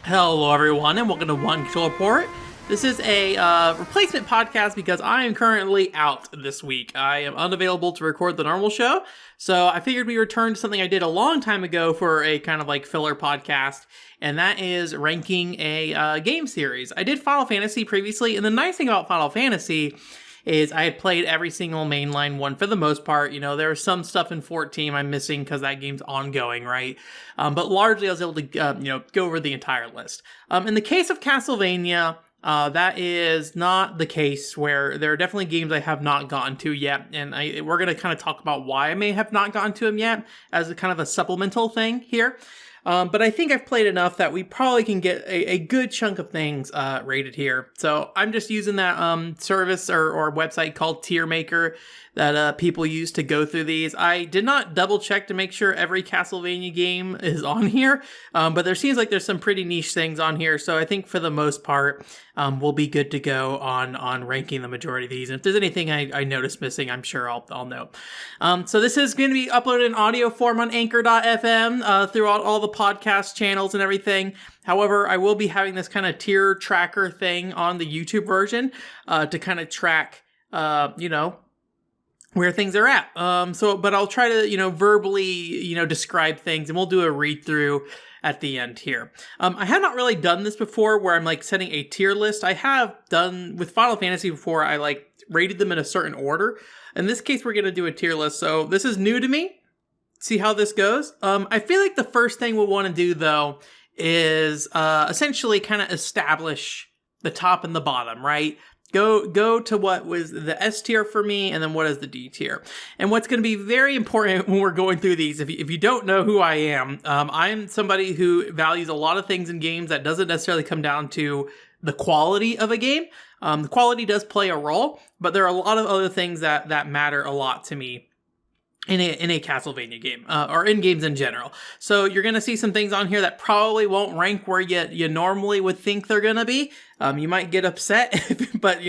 Hello everyone and welcome to One Control Report. This is a replacement podcast because I am currently out this week. I am unavailable to record the normal show, so I figured we return to something I did a long time ago for a kind of like filler podcast, and that is ranking a game series. I did Final Fantasy previously, and the nice thing about Final Fantasy is I had played every single mainline one for the most part. You know, there was some stuff in 14 I'm missing because that game's ongoing, right? But largely I was able to, go over the entire list. In the case of Castlevania, that is not the case, where there are definitely games I have not gotten to yet, and we're going to kind of talk about why I may have not gotten to them yet as a kind of a supplemental thing here. But I think I've played enough that we probably can get a good chunk of things rated here. So I'm just using that service or website called Tier Maker that people use to go through these. I did not double check to make sure every Castlevania game is on here, but there seems like there's some pretty niche things on here. So I think for the most part, we'll be good to go on ranking the majority of these. And if there's anything I notice missing, I'm sure I'll know. So this is going to be uploaded in audio form on Anchor.fm throughout all the podcast channels and everything. However, I will be having this kind of tier tracker thing on the YouTube version to kind of track, where things are at. But I'll try to, verbally, describe things, and we'll do a read through at the end here. I have not really done this before where I'm like setting a tier list. I have done with Final Fantasy before. I like rated them in a certain order. In this case, we're going to do a tier list. So this is new to me. See how this goes. I feel like the first thing we'll want to do though is essentially kind of establish the top and the bottom, right? Go to what was the S tier for me, and then what is the D tier. And what's going to be very important when we're going through these, if you don't know who I am, I'm somebody who values a lot of things in games that doesn't necessarily come down to the quality of a game. The quality does play a role, but there are a lot of other things that matter a lot to me in a Castlevania game, or in games in general. So you're going to see some things on here that probably won't rank where you normally would think they're going to be. You might get upset, but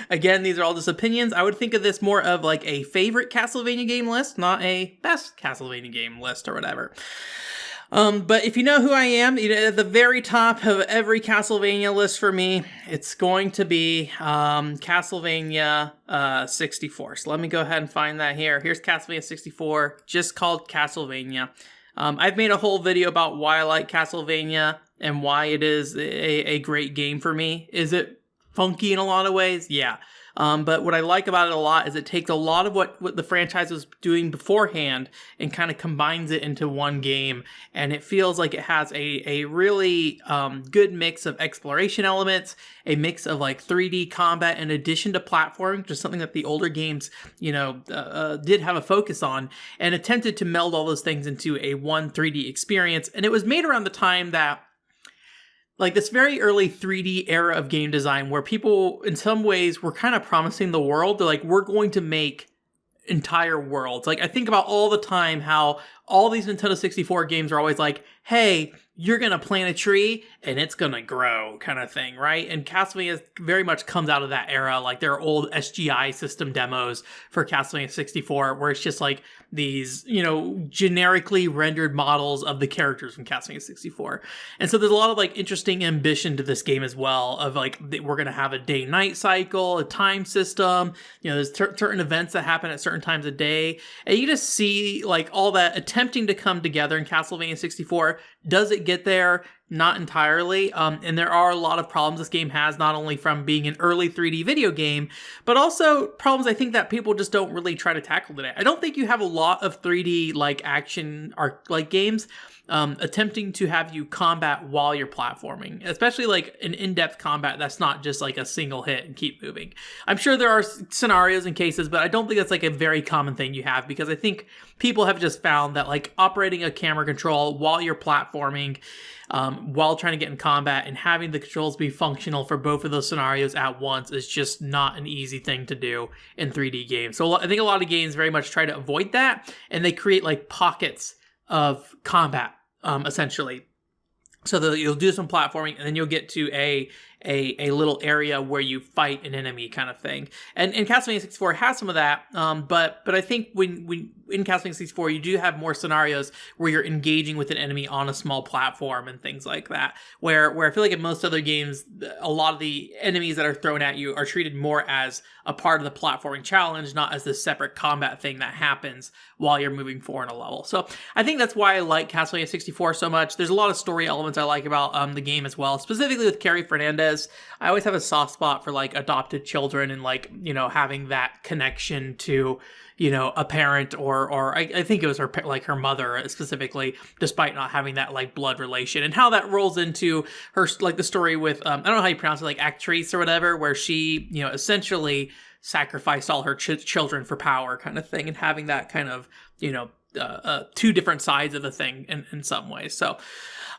again, these are all just opinions. I would think of this more of like a favorite Castlevania game list, not a best Castlevania game list or whatever. But if you know who I am, at the very top of every Castlevania list for me, it's going to be Castlevania 64. So let me go ahead and find that here. Here's Castlevania 64, just called Castlevania. I've made a whole video about why I like Castlevania and why it is a great game for me. Is it funky in a lot of ways? Yeah. But what I like about it a lot is it takes a lot of what the franchise was doing beforehand and kind of combines it into one game. And it feels like it has a really good mix of exploration elements, a mix of like 3D combat in addition to platforming, just something that the older games, did have a focus on, and attempted to meld all those things into a one 3D experience. And it was made around the time that, like, this very early 3D era of game design where people, in some ways, were kind of promising the world. They're like, we're going to make entire worlds. Like, I think about all the time how all these Nintendo 64 games are always like, hey, you're going to plant a tree and it's going to grow kind of thing, right? And Castlevania very much comes out of that era. Like, there are old SGI system demos for Castlevania 64 where it's just like these, generically rendered models of the characters from Castlevania 64. And so there's a lot of like interesting ambition to this game as well, of like, we're going to have a day-night cycle, a time system, there's certain events that happen at certain times of day. And you just see like all that attempting to come together in Castlevania 64. Does it get there? Not entirely. And there are a lot of problems this game has, not only from being an early 3D video game, but also problems I think that people just don't really try to tackle today. I don't think you have a lot of 3D like action like games attempting to have you combat while you're platforming, especially like an in-depth combat that's not just like a single hit and keep moving. I'm sure there are scenarios and cases, but I don't think that's like a very common thing you have, because I think people have just found that like operating a camera control while you're platforming, while trying to get in combat, and having the controls be functional for both of those scenarios at once is just not an easy thing to do in 3D games. So I think a lot of games very much try to avoid that, and they create like pockets of combat, essentially. So that you'll do some platforming, and then you'll get to a a little area where you fight an enemy kind of thing. And Castlevania 64 has some of that, but I think when in Castlevania 64 you do have more scenarios where you're engaging with an enemy on a small platform and things like that, where I feel like in most other games, a lot of the enemies that are thrown at you are treated more as a part of the platforming challenge, not as this separate combat thing that happens while you're moving forward in a level. So I think that's why I like Castlevania 64 so much. There's a lot of story elements I like about the game as well, specifically with Carrie Fernandez. I always have a soft spot for like adopted children and like, you know, having that connection to, you know, a parent or I think it was her, like her mother specifically, despite not having that like blood relation, and how that rolls into her, like the story with, I don't know how you pronounce it, like Actrice or whatever, where she, you know, essentially sacrificed all her children for power kind of thing, and having that kind of, you know, two different sides of the thing in some ways. So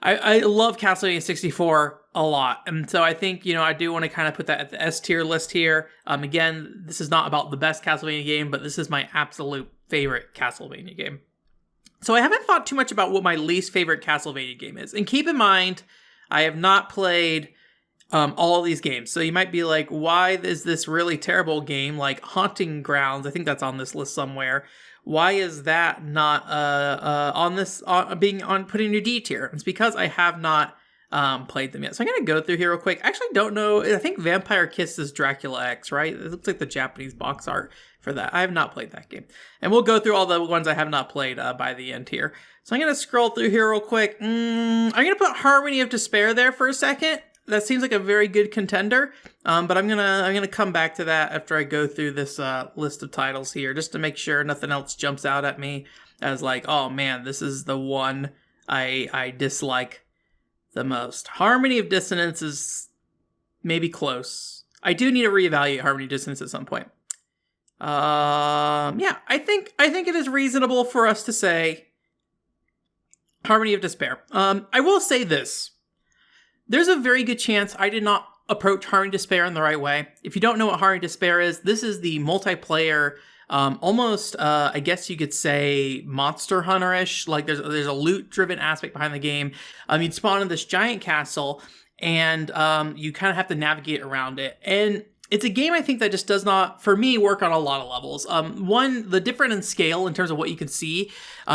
I love Castlevania 64 a lot. And so I think, you know, I do want to kind of put that at the S tier list here. Again, this is not about the best Castlevania game, but this is my absolute favorite Castlevania game. So I haven't thought too much about what my least favorite Castlevania game is. And keep in mind, I have not played all of these games. So you might be like, why is this really terrible game like Haunting Grounds? I think that's on this list somewhere. Why is that not on this being on put in your D tier? It's because I have not played them yet. So I'm gonna go through here real quick. I actually don't know. I think Vampire Kiss is Dracula X, right? It looks like the Japanese box art for that. I have not played that game, and we'll go through all the ones I have not played by the end here. So I'm gonna scroll through here real quick. I'm gonna put Harmony of Despair there for a second. That seems like a very good contender, but I'm gonna come back to that after I go through this list of titles here, just to make sure nothing else jumps out at me as like, oh man, this is the one I dislike the most. Harmony of Dissonance is maybe close. I do need to reevaluate Harmony of Dissonance at some point. Yeah, I think it is reasonable for us to say Harmony of Despair. I will say this. There's a very good chance I did not approach Harmony of Despair in the right way. If you don't know what Harmony of Despair is, this is the multiplayer, almost, I guess you could say, Monster Hunter-ish. Like, there's a loot-driven aspect behind the game. You'd spawn in this giant castle, and you kind of have to navigate around it. And it's a game, I think, that just does not, for me, work on a lot of levels. One, the difference in scale in terms of what you can see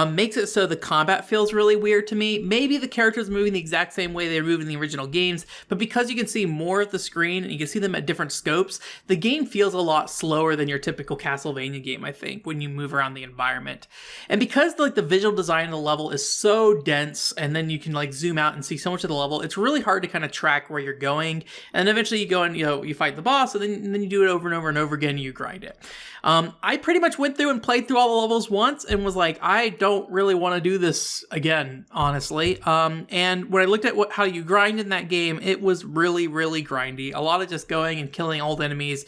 makes it so the combat feels really weird to me. Maybe the characters are moving the exact same way they move in the original games, but because you can see more of the screen and you can see them at different scopes, the game feels a lot slower than your typical Castlevania game, I think, when you move around the environment. And because like the visual design of the level is so dense, and then you can like zoom out and see so much of the level, it's really hard to kind of track where you're going. And eventually you go and, you know, you fight the boss, and then you do it over and over and over again, and you grind it. I pretty much went through and played through all the levels once and was like, I don't really want to do this again, honestly. And when I looked at how you grind in that game, it was really, really grindy. A lot of just going and killing old enemies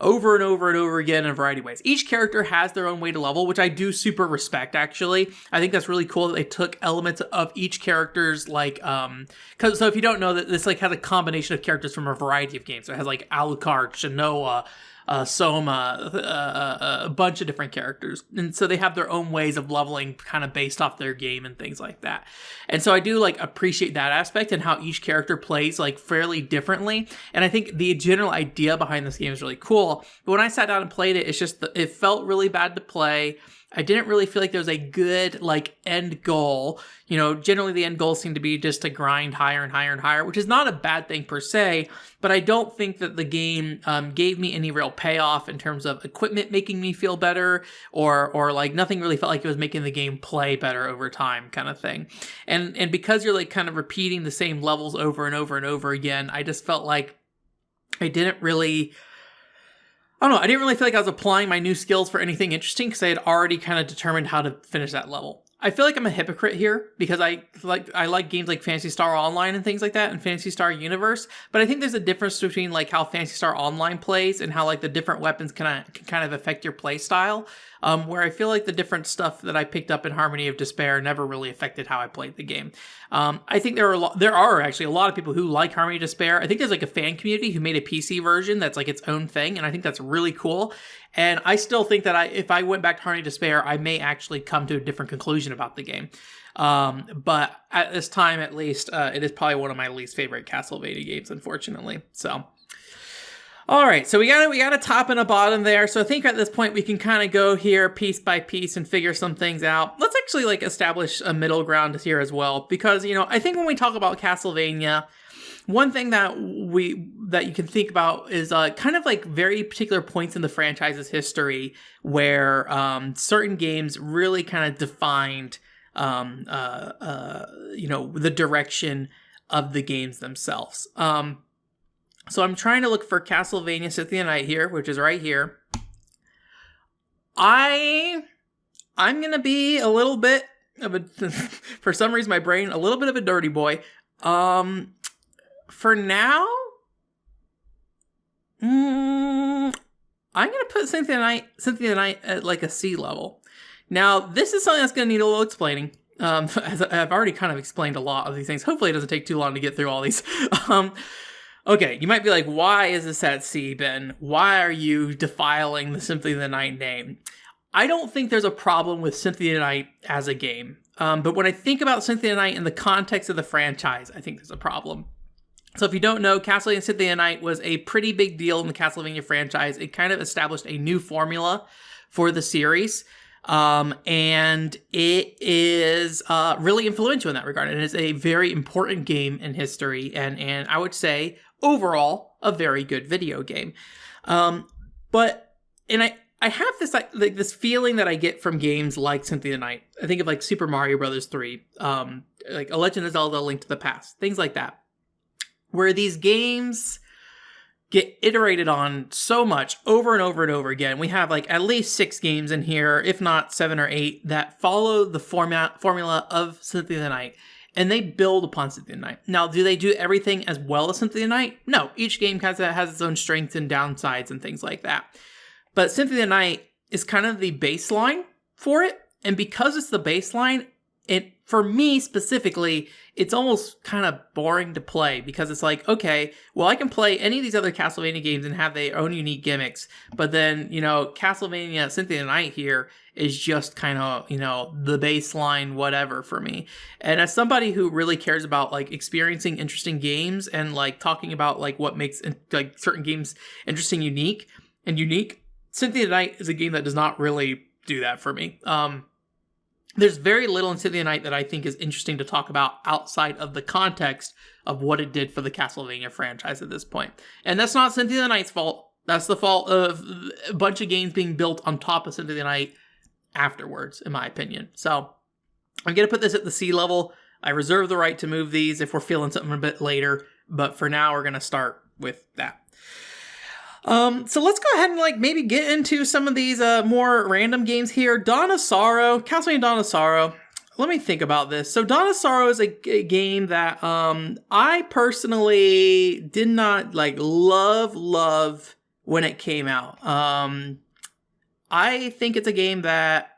over and over and over again in a variety of ways. Each character has their own way to level, which I do super respect, actually. I think that's really cool that they took elements of each character's, like, so if you don't know, that this like has a combination of characters from a variety of games. So it has like Alucard, Shanoa, Soma, a bunch of different characters, and so they have their own ways of leveling kind of based off their game and things like that. And so I do like appreciate that aspect and how each character plays like fairly differently, and I think the general idea behind this game is really cool. But when I sat down and played it, it's just it felt really bad to play. I didn't really feel like there was a good like end goal. You know, generally the end goals seem to be just to grind higher and higher and higher, which is not a bad thing per se, but I don't think that the game gave me any real payoff in terms of equipment making me feel better, or like nothing really felt like it was making the game play better over time kind of thing. And because you're like kind of repeating the same levels over and over and over again, I just felt like I didn't really feel like I was applying my new skills for anything interesting because I had already kind of determined how to finish that level. I feel like I'm a hypocrite here because I like games like Phantasy Star Online and things like that, and Phantasy Star Universe, but I think there's a difference between like how Phantasy Star Online plays and how like the different weapons can kind of affect your play style. where I feel like the different stuff that I picked up in Harmony of Despair never really affected how I played the game. I think there are actually a lot of people who like Harmony of Despair. I think there's like a fan community who made a PC version that's like its own thing, and I think that's really cool. And I still think that if I went back to Harmony of Despair, I may actually come to a different conclusion about the game. But at this time, at least, it is probably one of my least favorite Castlevania games, unfortunately. So, all right, so we got a top and a bottom there. So I think at this point we can kind of go here piece by piece and figure some things out. Let's actually like establish a middle ground here as well, because I think when we talk about Castlevania, one thing that you can think about is kind of like very particular points in the franchise's history where certain games really kind of defined the direction of the games themselves. So I'm trying to look for Castlevania Symphony of the Night here, which is right here. I'm gonna be a little bit of a, for some reason my brain, a little bit of a dirty boy. For now, I'm gonna put Symphony of the Night at like a C level. Now, this is something that's gonna need a little explaining. As I've already kind of explained a lot of these things. Hopefully it doesn't take too long to get through all these. Okay, you might be like, why is this at C, Ben? Why are you defiling the Symphony of the Night name? I don't think there's a problem with Symphony of the Night as a game. But when I think about Symphony of the Night in the context of the franchise, I think there's a problem. So if you don't know, Castlevania Symphony of the Night was a pretty big deal in the Castlevania franchise. It kind of established a new formula for the series. And it is really influential in that regard. And it's a very important game in history. And I would say, overall, a very good video game. I have this like this feeling that I get from games like Symphony of the Night. I think of like Super Mario Bros. 3, like A Legend of Zelda: Link to the Past, things like that, where these games get iterated on so much over and over and over again. We have like at least 6 games in here, if not 7 or 8, that follow the formula of Symphony of the Night. And they build upon Symphony of the Night. Now, do they do everything as well as Symphony of the Night? No, each game has its own strengths and downsides and things like that. But Symphony of the Night is kind of the baseline for it. And because it's the baseline, for me specifically, it's almost kind of boring to play because it's like, okay, well, I can play any of these other Castlevania games and have their own unique gimmicks. But then, Castlevania Symphony of the Night here is just kind of, the baseline whatever for me. And as somebody who really cares about like experiencing interesting games and like talking about like what makes like certain games interesting, unique, Symphony of the Night is a game that does not really do that for me. There's very little in Symphony of the Night that I think is interesting to talk about outside of the context of what it did for the Castlevania franchise at this point. And that's not Symphony of the Night's fault. That's the fault of a bunch of games being built on top of Symphony of the Night afterwards, in my opinion. So I'm going to put this at the C level. I reserve the right to move these if we're feeling something a bit later. But for now, we're going to start with that. So let's go ahead and like maybe get into some of these more random games here. Dawn of Sorrow, Castlevania Dawn of Sorrow. Let me think about this. So Dawn of Sorrow is a game that I personally did not like love when it came out. I think it's a game that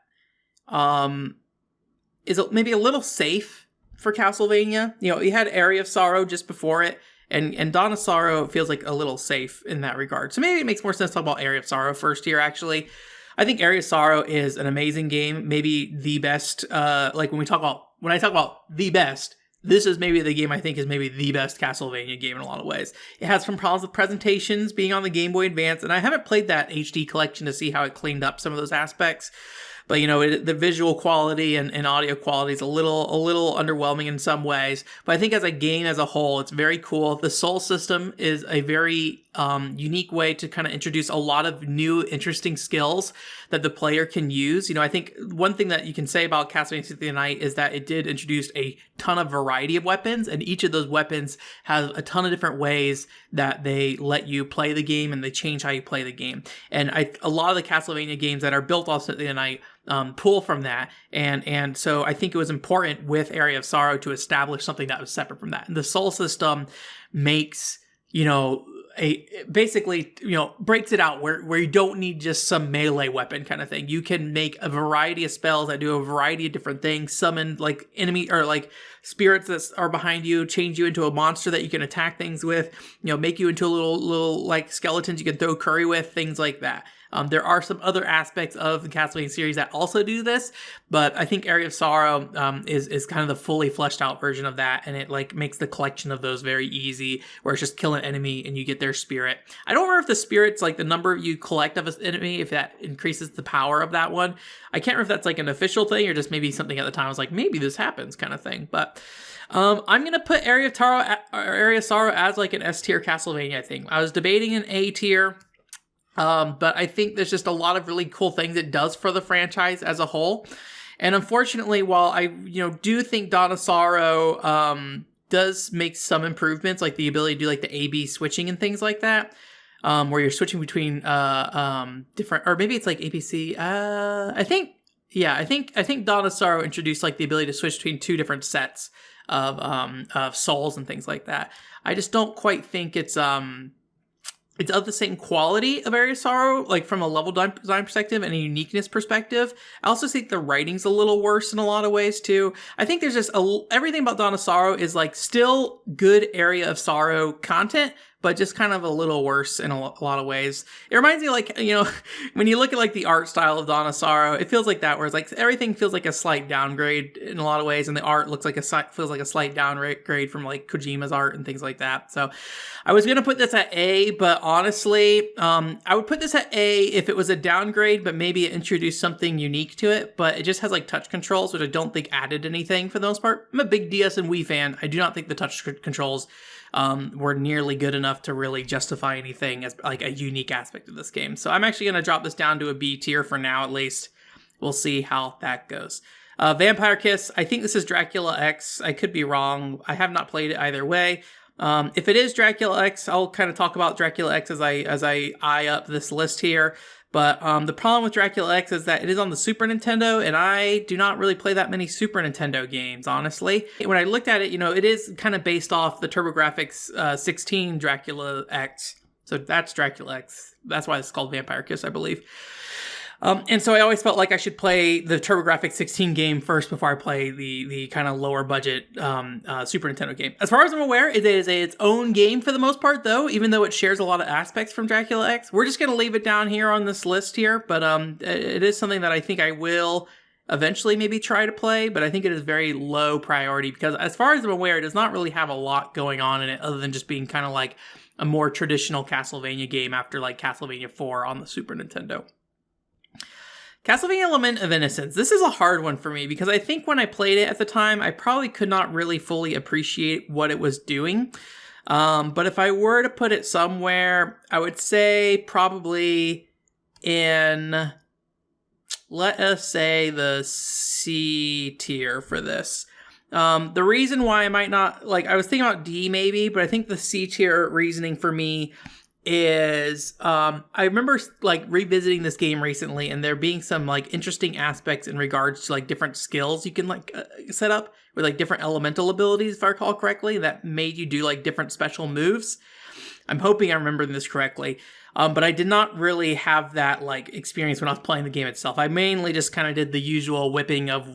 is maybe a little safe for Castlevania. You had Aria of Sorrow just before it. And Dawn of Sorrow feels like a little safe in that regard. So maybe it makes more sense to talk about Aria of Sorrow first here, actually. I think Aria of Sorrow is an amazing game. Maybe the best, like when I talk about the best, this is maybe the game I think is maybe the best Castlevania game in a lot of ways. It has some problems with presentations being on the Game Boy Advance, and I haven't played that HD collection to see how it cleaned up some of those aspects. But, the visual quality and audio quality is a little underwhelming in some ways. But I think as a game as a whole, it's very cool. The Soul system is a very unique way to kind of introduce a lot of new, interesting skills that the player can use. I think one thing that you can say about Castlevania Symphony of the Night is that it did introduce a ton of variety of weapons, and each of those weapons has a ton of different ways that they let you play the game, and they change how you play the game. And a lot of the Castlevania games that are built off Symphony of the Night pull from that, and so I think it was important with Aria of Sorrow to establish something that was separate from that. And the Soul system makes basically, breaks it out where you don't need just some melee weapon kind of thing. You can make a variety of spells that do a variety of different things, summon like enemy or like spirits that are behind you, change you into a monster that you can attack things with, make you into little like skeletons you can throw curry with, things like that. There are some other aspects of the Castlevania series that also do this, but I think Area of Sorrow is kind of the fully fleshed out version of that, and it like makes the collection of those very easy, where it's just kill an enemy and you get their spirit. I don't remember if the spirit's like the number you collect of an enemy, if that increases the power of that one. I can't remember if that's like an official thing or just maybe something at the time I was like, maybe this happens kind of thing, but... I'm going to put Area of Sorrow as like an S tier Castlevania, I think. I was debating an A tier, but I think there's just a lot of really cool things it does for the franchise as a whole. And unfortunately, while I, do think Dawn of Sorrow, does make some improvements, like the ability to do like the A-B switching and things like that, where you're switching between, different, or maybe it's like APC. I think Dawn of Sorrow introduced like the ability to switch between two different sets of souls and things like that. I just don't quite think it's of the same quality of Area of Sorrow, like from a level design perspective and a uniqueness perspective. I also think the writing's a little worse in a lot of ways too. I think there's just everything about Dawn of Sorrow is like still good Area of Sorrow content, but just kind of a little worse in a lot of ways. It reminds me like, when you look at like the art style of Dawn of Sorrow, it feels like that, where it's like everything feels like a slight downgrade in a lot of ways, and the art looks like feels like a slight downgrade from like Kojima's art and things like that. So I was going to put this at A, but honestly, I would put this at A if it was a downgrade, but maybe it introduced something unique to it, but it just has like touch controls, which I don't think added anything for the most part. I'm a big DS and Wii fan. I do not think the touch controls were nearly good enough to really justify anything as like a unique aspect of this game. So I'm actually going to drop this down to a B tier for now, at least. We'll see how that goes. Vampire Kiss, I think this is Dracula X. I could be wrong. I have not played it either way. If it is Dracula X, I'll kind of talk about Dracula X as I eye up this list here. But the problem with Dracula X is that it is on the Super Nintendo, and I do not really play that many Super Nintendo games, honestly. When I looked at it, it is kind of based off the TurboGrafx 16 Dracula X. So that's Dracula X. That's why it's called Vampire Kiss, I believe. And so I always felt like I should play the TurboGrafx 16 game first before I play the kind of lower budget Super Nintendo game. As far as I'm aware, it is its own game for the most part, though, even though it shares a lot of aspects from Dracula X. We're just going to leave it down here on this list here, but it is something that I think I will eventually maybe try to play, but I think it is very low priority because as far as I'm aware, it does not really have a lot going on in it other than just being kind of like a more traditional Castlevania game after like Castlevania IV on the Super Nintendo. Castlevania Lament of Innocence. This is a hard one for me because I think when I played it at the time, I probably could not really fully appreciate what it was doing. But if I were to put it somewhere, I would say probably in, let us say, the C tier for this. The reason why I might not, I was thinking about D maybe, but I think the C tier reasoning for me is I remember revisiting this game recently and there being some interesting aspects in regards to different skills you can set up with different elemental abilities, if I recall correctly, that made you do different special moves. I'm hoping I'm remembering this correctly. But I did not really have that experience when I was playing the game itself. I mainly just kind of did the usual whipping of,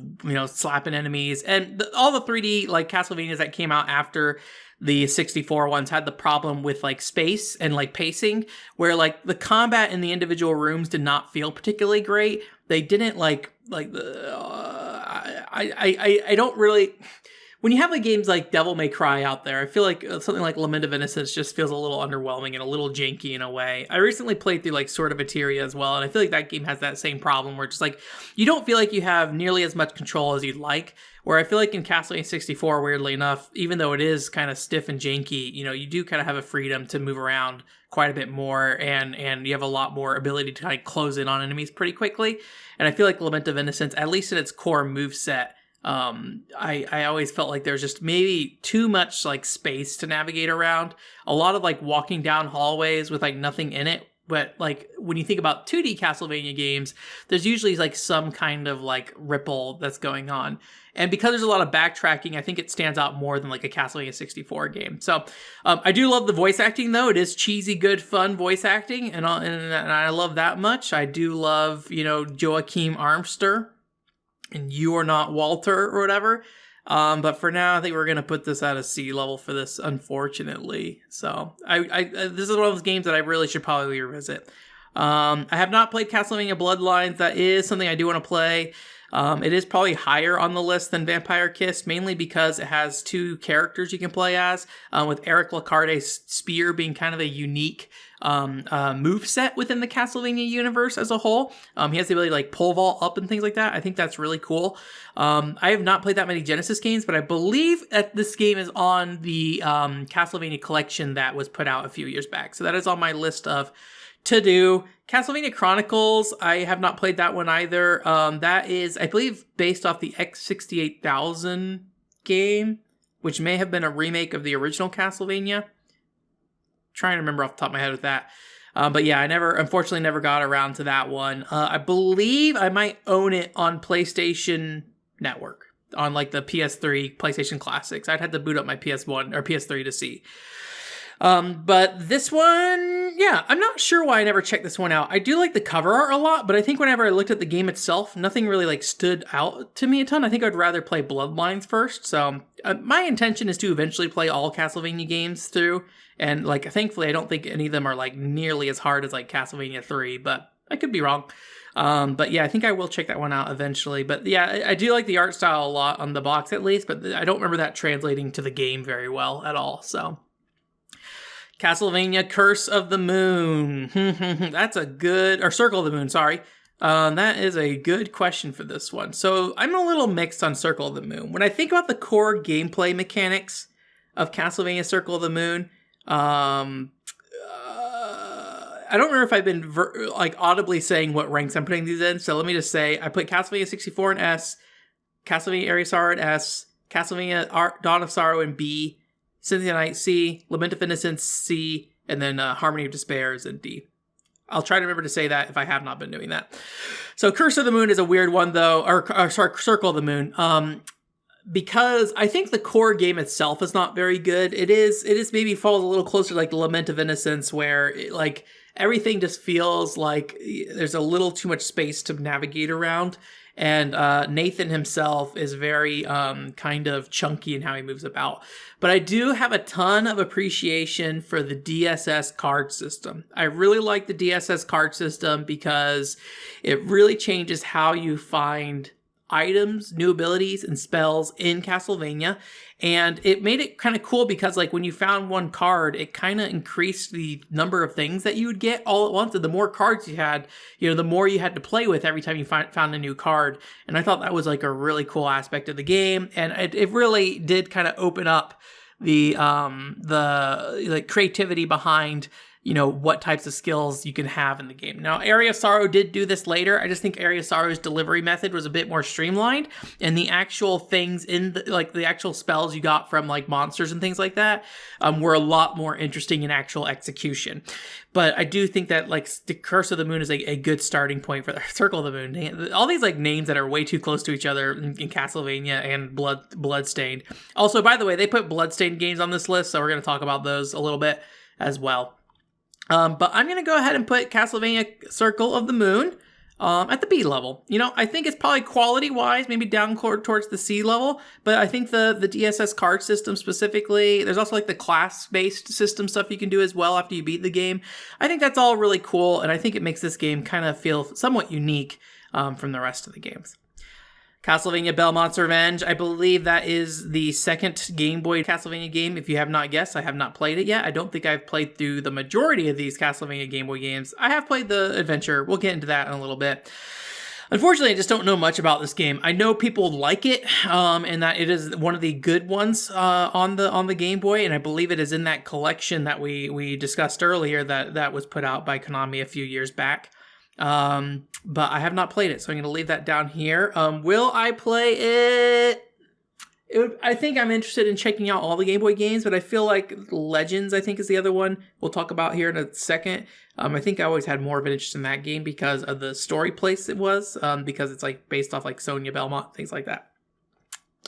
slapping enemies, and all the 3D Castlevanias that came out after the 64 ones had the problem with space and pacing, where the combat in the individual rooms did not feel particularly great. They didn't I don't really. When you have games like Devil May Cry out there, I feel like something like Lament of Innocence just feels a little underwhelming and a little janky in a way. I recently played through Sword of Ateria as well, and I feel like that game has that same problem where it's just you don't feel like you have nearly as much control as you'd like. Where I feel like in Castlevania 64, weirdly enough, even though it is kind of stiff and janky, you do kind of have a freedom to move around quite a bit more, and you have a lot more ability to close in on enemies pretty quickly. And I feel like Lament of Innocence, at least in its core moveset, I always felt like there's just maybe too much space to navigate around. A lot of walking down hallways with nothing in it but like when you think about 2D Castlevania games, there's usually like some kind of like ripple that's going on. And because there's a lot of backtracking, I think it stands out more than like a Castlevania 64 game. So I do love the voice acting, though. It is cheesy, good, fun voice acting, and I love that much. I do love, Joachim Armster and You Are Not Walter or whatever. But for now, I think we're going to put this at a C level for this, unfortunately. So this is one of those games that I really should probably revisit. I have not played Castlevania Bloodlines. That is something I do want to play. It is probably higher on the list than Vampire Kiss, mainly because it has 2 characters you can play as, with Eric Lacarde's spear being kind of a unique move set within the Castlevania universe as a whole. He has the ability to like pole vault up and things like that. I think that's really cool. I have not played that many Genesis games, but I believe that this game is on the Castlevania collection that was put out a few years back. So that is on my list of to do. Castlevania Chronicles, I have not played that one either. That is, I believe, based off the X68000 game, which may have been a remake of the original Castlevania. Trying to remember off the top of my head with that. But yeah, I unfortunately never got around to that one. I believe I might own it on PlayStation Network, on like the PS3 PlayStation Classics. I'd have to boot up my PS1 or PS3 to see. But this one, yeah, I'm not sure why I never checked this one out. I do like the cover art a lot, but I think whenever I looked at the game itself, nothing really like stood out to me a ton. I think I'd rather play Bloodlines first. So my intention is to eventually play all Castlevania games through. And like, thankfully, I don't think any of them are like nearly as hard as like Castlevania 3, but I could be wrong. But yeah, I think I will check that one out eventually. But yeah, I do like the art style a lot on the box at least, but I don't remember that translating to the game very well at all. So Castlevania Curse of the Moon. That's a good, or Circle of the Moon, sorry. That is a good question for this one. So I'm a little mixed on Circle of the Moon. When I think about the core gameplay mechanics of Castlevania Circle of the Moon, I don't remember if I've been audibly saying what ranks I'm putting these in. So let me just say, I put Castlevania 64 in S, Castlevania Aria Sorrow in S, Castlevania Dawn of Sorrow in B, Cynthia Night C, Lament of Innocence C, and then Harmony of Despair is in D. I'll try to remember to say that if I have not been doing that. So Curse of the Moon is a weird one though, or Circle of the Moon, because I think the core game itself is not very good. It is maybe falls a little closer to like Lament of Innocence, where like everything just feels like there's a little too much space to navigate around. And Nathan himself is very kind of chunky in how he moves about. But I do have a ton of appreciation for the DSS card system. I really like the DSS card system because it really changes how you find items, new abilities, and spells in Castlevania. And it made it kind of cool because like when you found one card, it kind of increased the number of things that you would get all at once. And the more cards you had, the more you had to play with every time you found a new card. And I thought that was like a really cool aspect of the game. And it really did kind of open up the like creativity behind what types of skills you can have in the game. Now, Area of Sorrow did do this later. I just think Area of Sorrow's delivery method was a bit more streamlined, and the actual things in the actual spells you got from like monsters and things like that were a lot more interesting in actual execution. But I do think that like the Curse of the Moon is a good starting point for the Circle of the Moon. All these like names that are way too close to each other in Castlevania and Bloodstained. Also, by the way, they put Bloodstained games on this list, so we're going to talk about those a little bit as well. But I'm going to go ahead and put Castlevania Circle of the Moon at the B level. I think it's probably quality-wise, maybe down towards the C level, but I think the DSS card system specifically, there's also like the class-based system stuff you can do as well after you beat the game. I think that's all really cool, and I think it makes this game kind of feel somewhat unique from the rest of the games. Castlevania Belmont's Revenge. I believe that is the second Game Boy Castlevania game. If you have not guessed, I have not played it yet. I don't think I've played through the majority of these Castlevania Game Boy games. I have played the adventure. We'll get into that in a little bit. Unfortunately, I just don't know much about this game. I know people like it, and that it is one of the good ones on the Game Boy, and I believe it is in that collection that we discussed earlier that was put out by Konami a few years back. But I have not played it, so I'm going to leave that down here. Will I play it? I think I'm interested in checking out all the Game Boy games, but I feel like Legends, I think, is the other one we'll talk about here in a second. I think I always had more of an interest in that game because of the story place it was, because it's like based off like Sonya Belmont, things like that.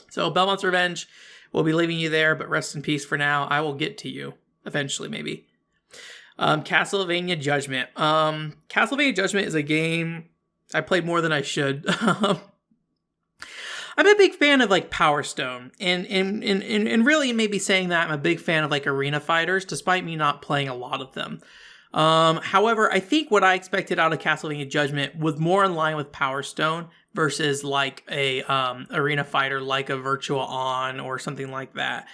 So Belmont's Revenge, we'll be leaving you there, but rest in peace for now. I will get to you eventually, maybe. Castlevania Judgement. Castlevania Judgement is a game I played more than I should. I'm a big fan of like Power Stone, and really maybe saying that I'm a big fan of like arena fighters, despite me not playing a lot of them. However, I think what I expected out of Castlevania Judgement was more in line with Power Stone versus like a arena fighter like a Virtua On or something like that.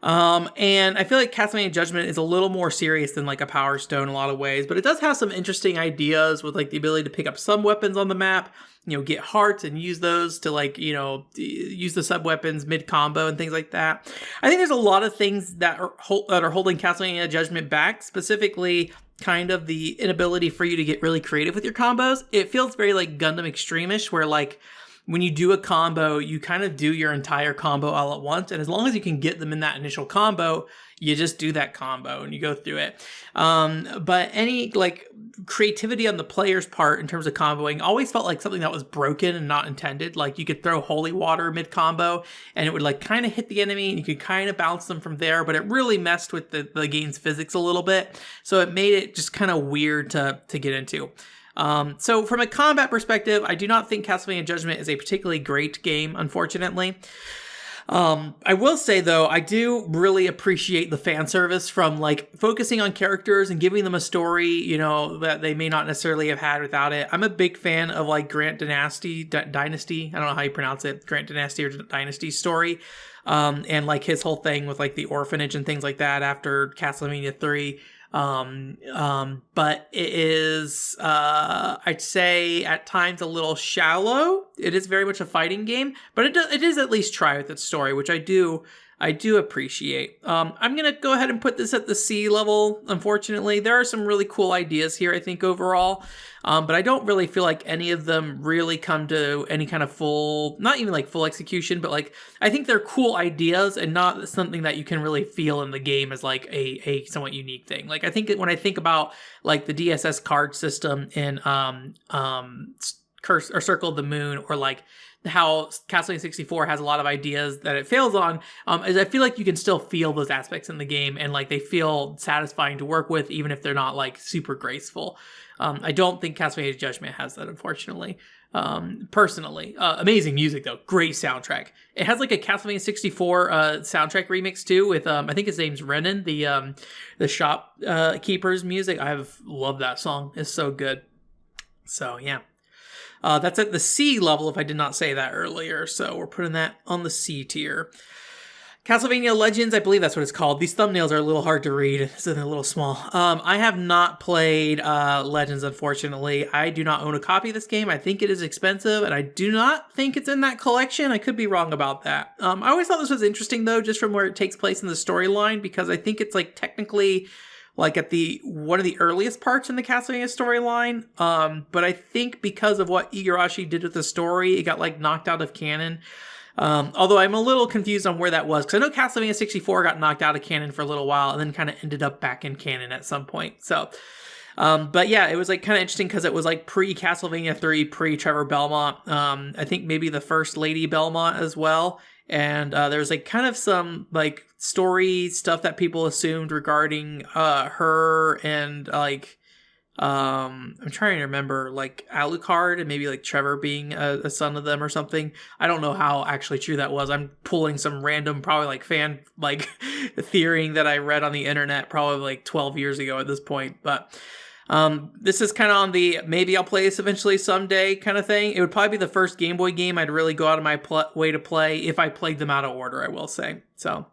And I feel like Castlevania Judgement is a little more serious than like a Power Stone in a lot of ways, but it does have some interesting ideas with like the ability to pick up some weapons on the map, get hearts and use those to like, use the sub weapons mid combo and things like that. I think there's a lot of things that are holding Castlevania Judgement back, specifically kind of the inability for you to get really creative with your combos. It feels very like Gundam Extreme-ish, where like when you do a combo, you kind of do your entire combo all at once. And as long as you can get them in that initial combo, you just do that combo and you go through it. But any like creativity on the player's part in terms of comboing always felt like something that was broken and not intended. Like you could throw holy water mid combo and it would like kind of hit the enemy and you could kind of bounce them from there, but it really messed with the game's physics a little bit. So it made it just kind of weird to get into. So from a combat perspective, I do not think Castlevania Judgement is a particularly great game, unfortunately. I will say though, I do really appreciate the fan service from like focusing on characters and giving them a story, that they may not necessarily have had without it. I'm a big fan of like Grant Dynasty, I don't know how you pronounce it, Grant Dynasty or Dynasty story. And like his whole thing with like the orphanage and things like that after Castlevania III. But it is, I'd say at times a little shallow. It is very much a fighting game, but it is at least try with its story, which I do appreciate. I'm going to go ahead and put this at the C level. Unfortunately, there are some really cool ideas here, I think overall. But I don't really feel like any of them really come to any kind of not even like full execution, but like, I think they're cool ideas and not something that you can really feel in the game as like a somewhat unique thing. Like, I think when I think about like the DSS card system in, Curse or Circle of the Moon, or like how Castlevania 64 has a lot of ideas that it fails on, is I feel like you can still feel those aspects in the game and like they feel satisfying to work with, even if they're not like super graceful. I don't think Castlevania Judgement has that, unfortunately. Personally, amazing music though, great soundtrack. It has like a Castlevania 64 soundtrack remix too with I think his name's Renan, the shopkeeper's music. I've loved that song. It's so good. So yeah. That's at the C level if I did not say that earlier, so we're putting that on the C tier. Castlevania Legends, I believe that's what it's called. These thumbnails are a little hard to read, so they're a little small. I have not played Legends, unfortunately. I do not own a copy of this game. I think it is expensive, and I do not think it's in that collection. I could be wrong about that. I always thought this was interesting, though, just from where it takes place in the storyline, because I think it's like technically like at one of the earliest parts in the Castlevania storyline. But I think because of what Igarashi did with the story, it got like knocked out of canon. Although I'm a little confused on where that was, because I know Castlevania 64 got knocked out of canon for a little while and then kind of ended up back in canon at some point. So, but yeah, it was like kind of interesting because it was like pre-Castlevania 3, pre-Trevor Belmont. I think maybe the first Lady Belmont as well. And there's like kind of some like story stuff that people assumed regarding her and like I'm trying to remember like Alucard and maybe like Trevor being a son of them or something. I don't know how actually true that was. I'm pulling some random probably like fan like theorying that I read on the internet probably like 12 years ago at this point. But this is kind of on the maybe I'll play this eventually someday kind of thing. It would probably be the first Game Boy game I'd really go out of my way to play if I played them out of order, I will say. So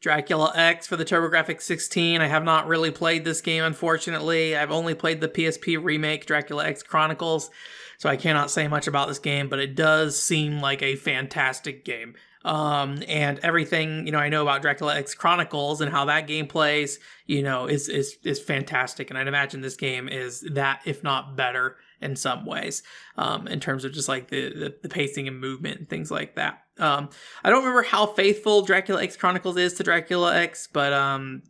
Dracula X for the TurboGrafx 16. I have not really played this game, unfortunately. I've only played the PSP remake, Dracula X Chronicles, so I cannot say much about this game, but it does seem like a fantastic game. And everything, I know about Dracula X Chronicles and how that game plays, is fantastic. And I'd imagine this game is that, if not better. in some ways, in terms of just like the pacing and movement and things like that. I don't remember how faithful Dracula X Chronicles is to Dracula X, but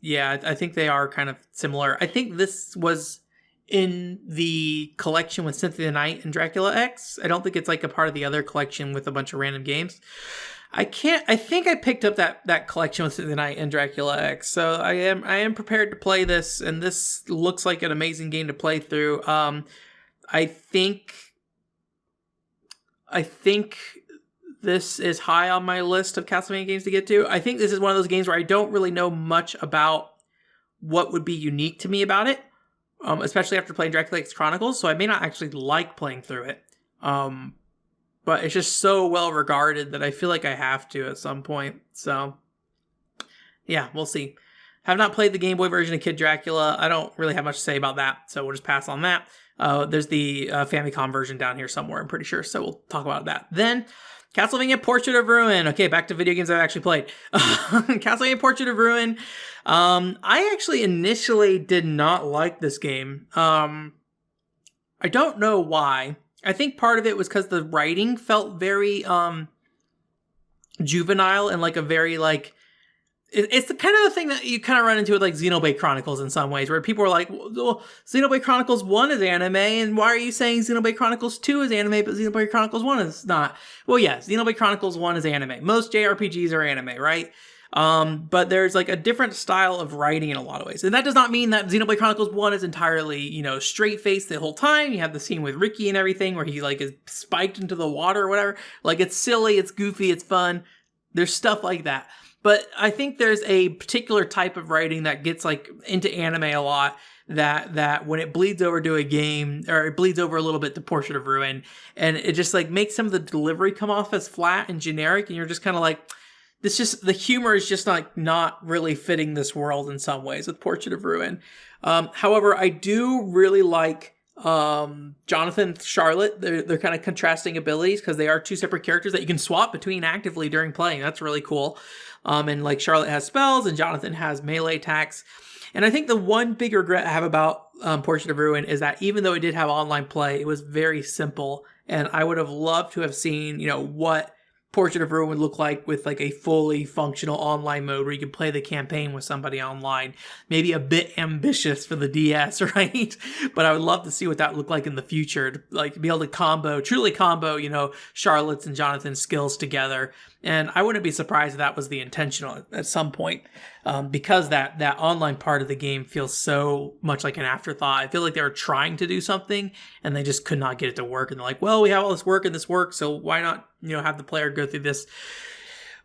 yeah, I think they are kind of similar. I think this was in the collection with Symphony of the Night and Dracula X. I don't think it's like a part of the other collection with a bunch of random games. I think I picked up that collection with Symphony of the Night and Dracula X. So I am prepared to play this, and this looks like an amazing game to play through. I think this is high on my list of Castlevania games to get to. I think this is one of those games where I don't really know much about what would be unique to me about it. Especially after playing Dracula X Chronicles, so I may not actually like playing through it. But it's just so well regarded that I feel like I have to at some point. So, yeah, we'll see. Have not played the Game Boy version of Kid Dracula. I don't really have much to say about that, so we'll just pass on that. There's the Famicom version down here somewhere, I'm pretty sure, so we'll talk about that. Then, Castlevania Portrait of Ruin. Okay, back to video games I've actually played. Castlevania Portrait of Ruin. I actually initially did not like this game. I don't know why. I think part of it was because the writing felt very juvenile and like a very like... It's the kind of the thing that you kind of run into with like Xenoblade Chronicles in some ways, where people are like, well, Xenoblade Chronicles 1 is anime, and why are you saying Xenoblade Chronicles 2 is anime, but Xenoblade Chronicles 1 is not? Well, yeah, Xenoblade Chronicles 1 is anime. Most JRPGs are anime, right? But there's like a different style of writing in a lot of ways. And that does not mean that Xenoblade Chronicles 1 is entirely, you know, straight-faced the whole time. You have the scene with Ricky and everything where he like is spiked into the water or whatever. Like, it's silly, it's goofy, it's fun. There's stuff like that. But I think there's a particular type of writing that gets like into anime a lot, that when it bleeds over to a game, or it bleeds over a little bit to Portrait of Ruin, and it just like makes some of the delivery come off as flat and generic, and you're just kind of like, the humor is just not really fitting this world in some ways with Portrait of Ruin. However, I do really like Jonathan and Charlotte. They're kind of contrasting abilities because they are two separate characters that you can swap between actively during playing. That's really cool. And like Charlotte has spells and Jonathan has melee attacks. And I think the one big regret I have about Portrait of Ruin is that even though it did have online play, it was very simple. And I would have loved to have seen, you know, what Portrait of Ruin would look like with like a fully functional online mode where you can play the campaign with somebody online. Maybe a bit ambitious for the DS, right? But I would love to see what that looked like in the future, to like be able to truly combo, you know, Charlotte's and Jonathan's skills together. And I wouldn't be surprised if that was the intentional at some point, because that online part of the game feels so much like an afterthought. I feel like they were trying to do something and they just could not get it to work. And they're like, well, we have all this work and this works, so why not, you know, have the player go through this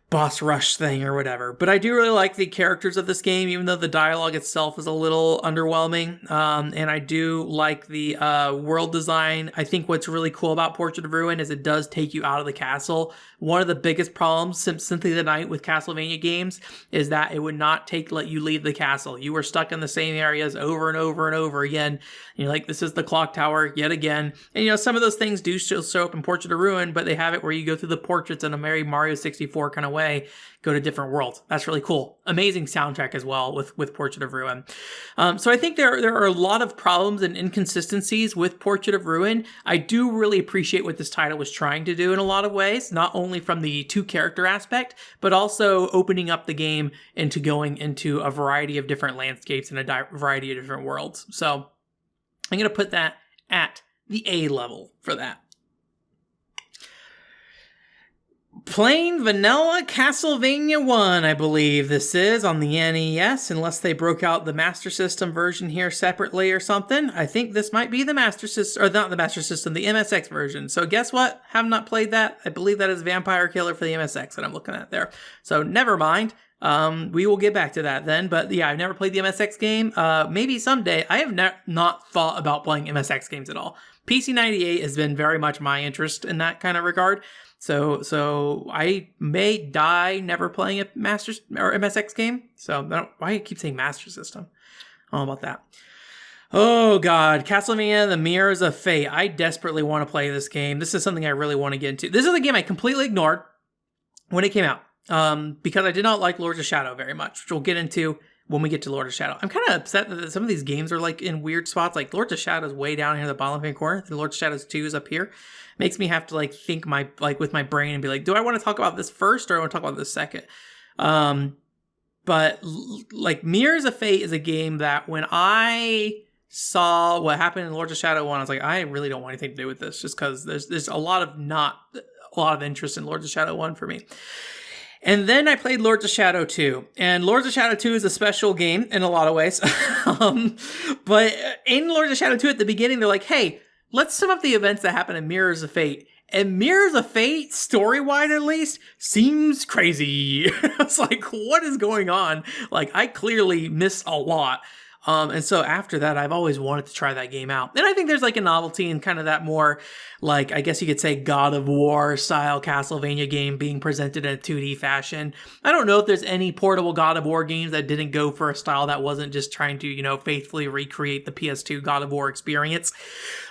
boss rush thing or whatever. But I do really like the characters of this game, even though the dialogue itself is a little underwhelming. And I do like the world design. I think what's really cool about Portrait of Ruin is it does take you out of the castle. One of the biggest problems since Symphony of the Night with Castlevania games is that it would not let you leave the castle. You were stuck in the same areas over and over and over again. And you're like, this is the clock tower yet again. And, you know, some of those things do still show up in Portrait of Ruin, but they have it where you go through the portraits in a very Mario 64 kind of way, go to different worlds. That's really cool. Amazing soundtrack as well with Portrait of Ruin. So I think there are a lot of problems and inconsistencies with Portrait of Ruin. I do really appreciate what this title was trying to do in a lot of ways, not only from the two character aspect, but also opening up the game into going into a variety of different landscapes and a variety of different worlds. So I'm going to put that at the A level for that. Plain vanilla Castlevania 1, I believe this is, on the NES, unless they broke out the Master System version here separately or something. I think this might be the Master System, or not the Master System, the MSX version. So guess what? Have not played that. I believe that is Vampire Killer for the MSX that I'm looking at there. So never mind. We will get back to that then. But yeah, I've never played the MSX game. Maybe someday. I have not thought about playing MSX games at all. PC98 has been very much my interest in that kind of regard. So I may die never playing a Master or MSX game. So why do you keep saying Master System? I don't know about that. Oh God, Castlevania: The Mirrors of Fate. I desperately want to play this game. This is something I really want to get into. This is a game I completely ignored when it came out, because I did not like Lords of Shadow very much, which we'll get into when we get to Lord of Shadow. I'm kind of upset that some of these games are like in weird spots. Like Lord of Shadow is way down here in the bottom left-hand corner. And Lord of Shadows 2 is up here. Makes me have to like think with my brain and be like, do I want to talk about this first or do I want to talk about this second? But like Mirrors of Fate is a game that when I saw what happened in Lords of Shadow 1, I was like, I really don't want anything to do with this, just because there's a lot of interest in Lords of Shadow 1 for me. And then I played Lords of Shadow 2. And Lords of Shadow 2 is a special game in a lot of ways. But in Lords of Shadow 2 at the beginning, they're like, hey, let's sum up the events that happen in Mirrors of Fate. And Mirrors of Fate, story-wise at least, seems crazy. It's like, what is going on? Like, I clearly missed a lot. And so after that, I've always wanted to try that game out. And I think there's like a novelty in kind of that more, like, I guess you could say God of War style Castlevania game being presented in a 2D fashion. I don't know if there's any portable God of War games that didn't go for a style that wasn't just trying to, faithfully recreate the PS2 God of War experience.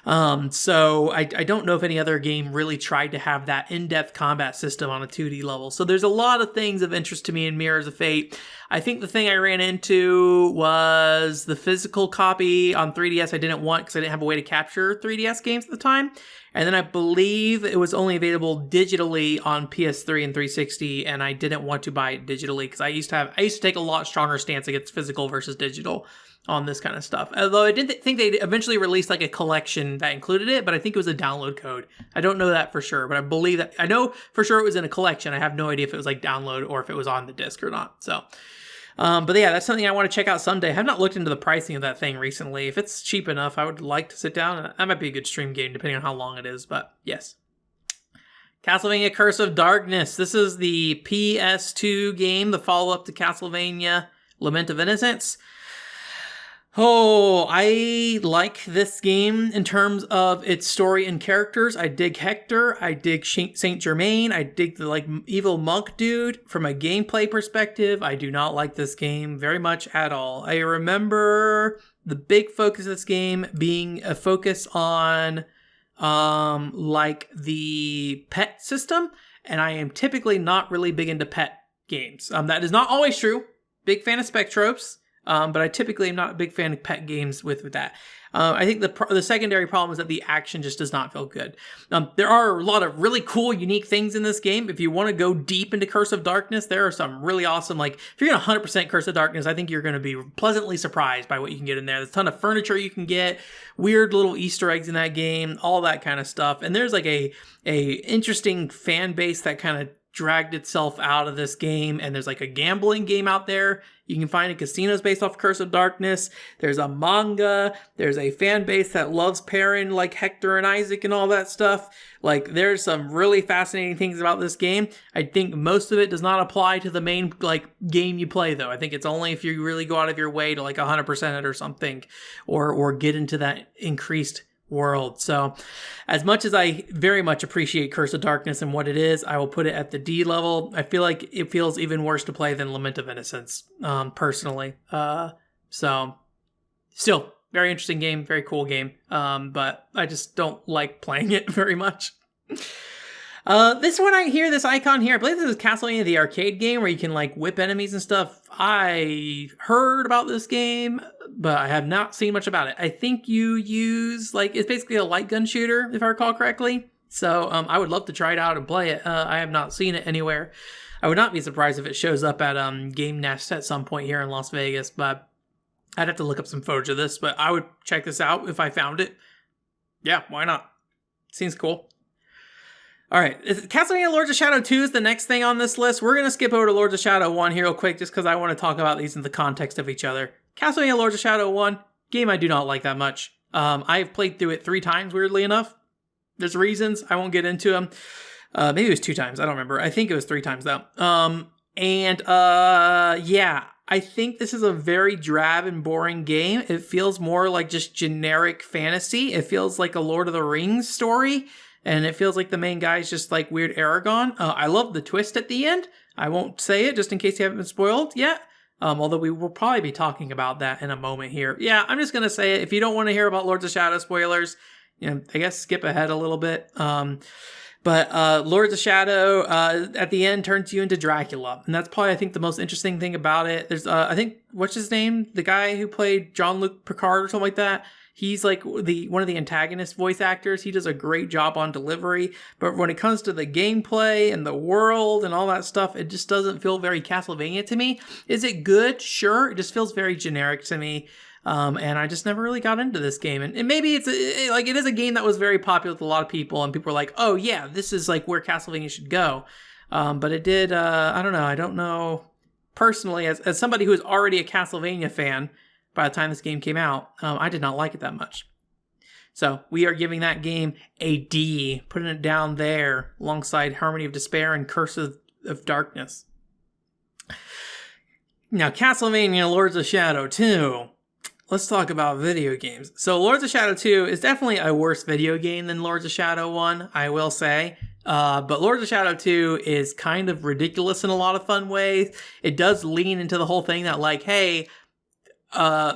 So I don't know if any other game really tried to have that in-depth combat system on a 2D level. So there's a lot of things of interest to me in Mirrors of Fate. I think the thing I ran into was the physical copy on 3DS I didn't want because I didn't have a way to capture 3DS games at the time. And then I believe it was only available digitally on PS3 and 360, and I didn't want to buy it digitally because I used to take a lot stronger stance against physical versus digital on this kind of stuff. Although I didn't think they'd eventually release like a collection that included it, but I think it was a download code. I don't know that for sure, but I believe that I know for sure it was in a collection. I have no idea if it was like download or if it was on the disc or not. So, but yeah, that's something I want to check out someday. I have not looked into the pricing of that thing recently. If it's cheap enough, I would like to sit down. That might be a good stream game depending on how long it is, but yes. Castlevania Curse of Darkness. This is the PS2 game, the follow-up to Castlevania Lament of Innocence. Oh, I like this game in terms of its story and characters. I dig Hector. I dig Saint Germain. I dig the evil monk dude. From a gameplay perspective, I do not like this game very much at all. I remember the big focus of this game being a focus on the pet system, and I am typically not really big into pet games. That is not always true. Big fan of Spectropes. But I typically am not a big fan of pet games with that. I think the secondary problem is that the action just does not feel good. There are a lot of really cool, unique things in this game. If you want to go deep into Curse of Darkness, there are some really awesome, like, if you're going to 100% Curse of Darkness, I think you're going to be pleasantly surprised by what you can get in there. There's a ton of furniture you can get, weird little Easter eggs in that game, all that kind of stuff. And there's like a interesting fan base that kind of dragged itself out of this game, and there's like a gambling game out there you can find in casinos based off Curse of Darkness. There's a manga, there's a fan base that loves pairing like Hector and Isaac and all that stuff. Like, there's some really fascinating things about this game. I think most of it does not apply to the main game you play, though. I think it's only if you really go out of your way to 100% it or something, or get into that increased world. So as much as I very much appreciate Curse of Darkness and what it is, I will put it at the D level. I feel like it feels even worse to play than Lament of Innocence, personally. So still very interesting game, very cool game. But I just don't like playing it very much. This one I hear, this icon here, I believe this is Castlevania the Arcade game where you can whip enemies and stuff. I heard about this game, but I have not seen much about it. I think you use, it's basically a light gun shooter, if I recall correctly. So I would love to try it out and play it. I have not seen it anywhere. I would not be surprised if it shows up at Game Nest at some point here in Las Vegas, but I'd have to look up some footage of this, but I would check this out if I found it. Yeah, why not? Seems cool. All right, Castlevania Lords of Shadow 2 is the next thing on this list. We're going to skip over to Lords of Shadow 1 here real quick just because I want to talk about these in the context of each other. Castlevania Lords of Shadow 1, game I do not like that much. I've played through it 3 times, weirdly enough. There's reasons, I won't get into them. Maybe it was 2 times, I don't remember. I think it was 3 times though. Yeah, I think this is a very drab and boring game. It feels more like just generic fantasy. It feels like a Lord of the Rings story. And it feels like the main guy is just weird Aragon. I love the twist at the end. I won't say it just in case you haven't been spoiled yet. Although we will probably be talking about that in a moment here. Yeah, I'm just going to say it. If you don't want to hear about Lords of Shadow spoilers, I guess skip ahead a little bit. But Lords of Shadow at the end turns you into Dracula, and that's probably I think the most interesting thing about it. There's I think what's his name, the guy who played Jean-Luc Picard or something like that. He's like one of the antagonist voice actors. He does a great job on delivery, but when it comes to the gameplay and the world and all that stuff, it just doesn't feel very Castlevania to me. Is it good? Sure. It just feels very generic to me. And I just never really got into this game. And maybe it is a game that was very popular with a lot of people, and people were like, oh yeah, this is like where Castlevania should go. But it did, I don't know. I don't know personally, as somebody who is already a Castlevania fan, by the time this game came out, I did not like it that much. So we are giving that game a D, putting it down there alongside Harmony of Despair and Curse of Darkness. Now, Castlevania Lords of Shadow 2. Let's talk about video games. So Lords of Shadow 2 is definitely a worse video game than Lords of Shadow 1, I will say. But Lords of Shadow 2 is kind of ridiculous in a lot of fun ways. It does lean into the whole thing that like, hey,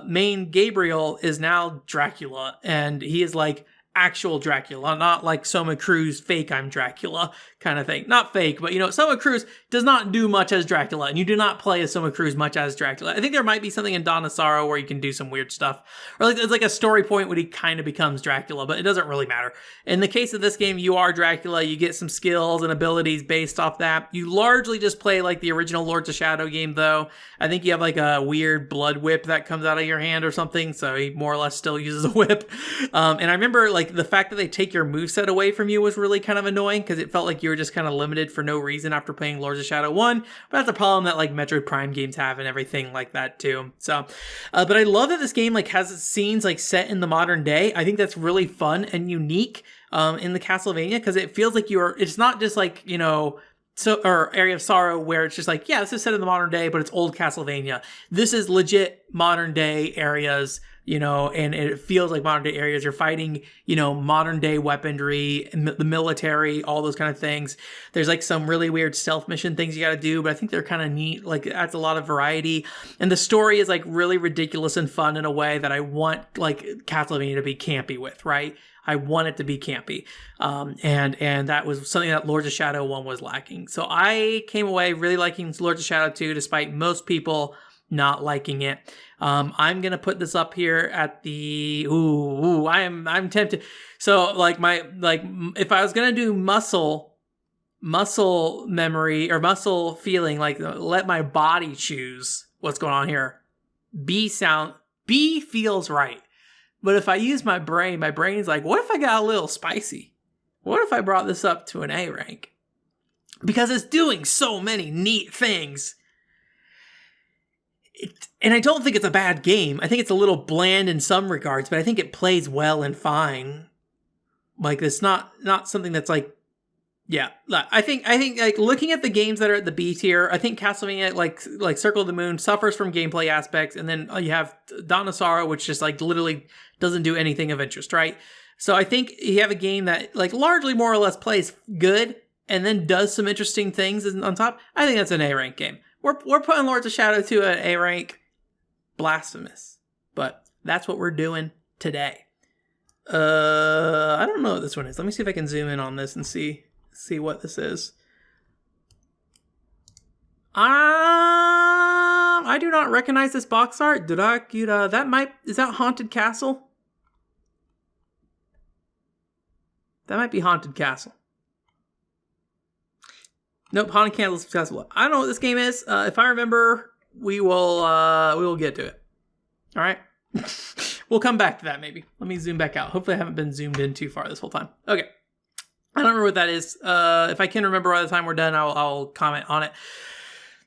main Gabriel is now Dracula, and he is like actual Dracula, not like Soma Cruz fake I'm Dracula kind of thing. Not fake, but Soma Cruz does not do much as Dracula, and you do not play as Soma Cruz much as Dracula. I think there might be something in Dawn of Sorrow where you can do some weird stuff, or like it's like a story point when he kind of becomes Dracula, but it doesn't really matter. In the case of this game, you are Dracula, you get some skills and abilities based off that. You largely just play like the original Lords of Shadow game though. I think you have like a weird blood whip that comes out of your hand or something, so he more or less still uses a whip. And I remember like the fact that they take your moveset away from you was really kind of annoying, because it felt like you were just kind of limited for no reason after playing Lords of Shadow 1. But that's a problem that like Metroid Prime games have and everything like that too. So, but I love that this game like has scenes like set in the modern day. I think that's really fun and unique in the Castlevania, because it feels like it's not just like, or Area of Sorrow where it's just like, yeah, this is set in the modern day, but it's old Castlevania. This is legit modern day areas, and it feels like modern day areas. You're fighting, modern day weaponry, the military, all those kind of things. There's like some really weird stealth mission things you got to do, but I think they're kind of neat. Like it adds a lot of variety, and the story is like really ridiculous and fun in a way that I want like Castlevania to be campy with, right? I want it to be campy. And that was something that Lords of Shadow 1 was lacking. So I came away really liking Lords of Shadow 2, despite most people not liking it. I'm going to put this up here at the, I'm tempted. So like if I was going to do muscle memory or muscle feeling, like let my body choose what's going on here. B feels right. But if I use my brain's like, what if I got a little spicy? What if I brought this up to an A rank? Because it's doing so many neat things. And I don't think it's a bad game. I think it's a little bland in some regards, but I think it plays well and fine. Like it's not something that's like, yeah. I think like looking at the games that are at the B tier, I think Castlevania like Circle of the Moon suffers from gameplay aspects, and then you have Dawn of Sorrow, which just like literally doesn't do anything of interest, right? So I think you have a game that like largely more or less plays good and then does some interesting things on top. I think that's an A rank game. We're putting Lords of Shadow 2 at A rank. Blasphemous. But that's what we're doing today. I don't know what this one is. Let me see if I can zoom in on this and see what this is. I do not recognize this box art. Dracula. Is that Haunted Castle? That might be Haunted Castle. Nope, Haunted Castle is successful. I don't know what this game is. If I remember, we will get to it. All right. We'll come back to that maybe. Let me zoom back out. Hopefully I haven't been zoomed in too far this whole time. Okay. I don't remember what that is. If I can remember by the time we're done, I'll comment on it.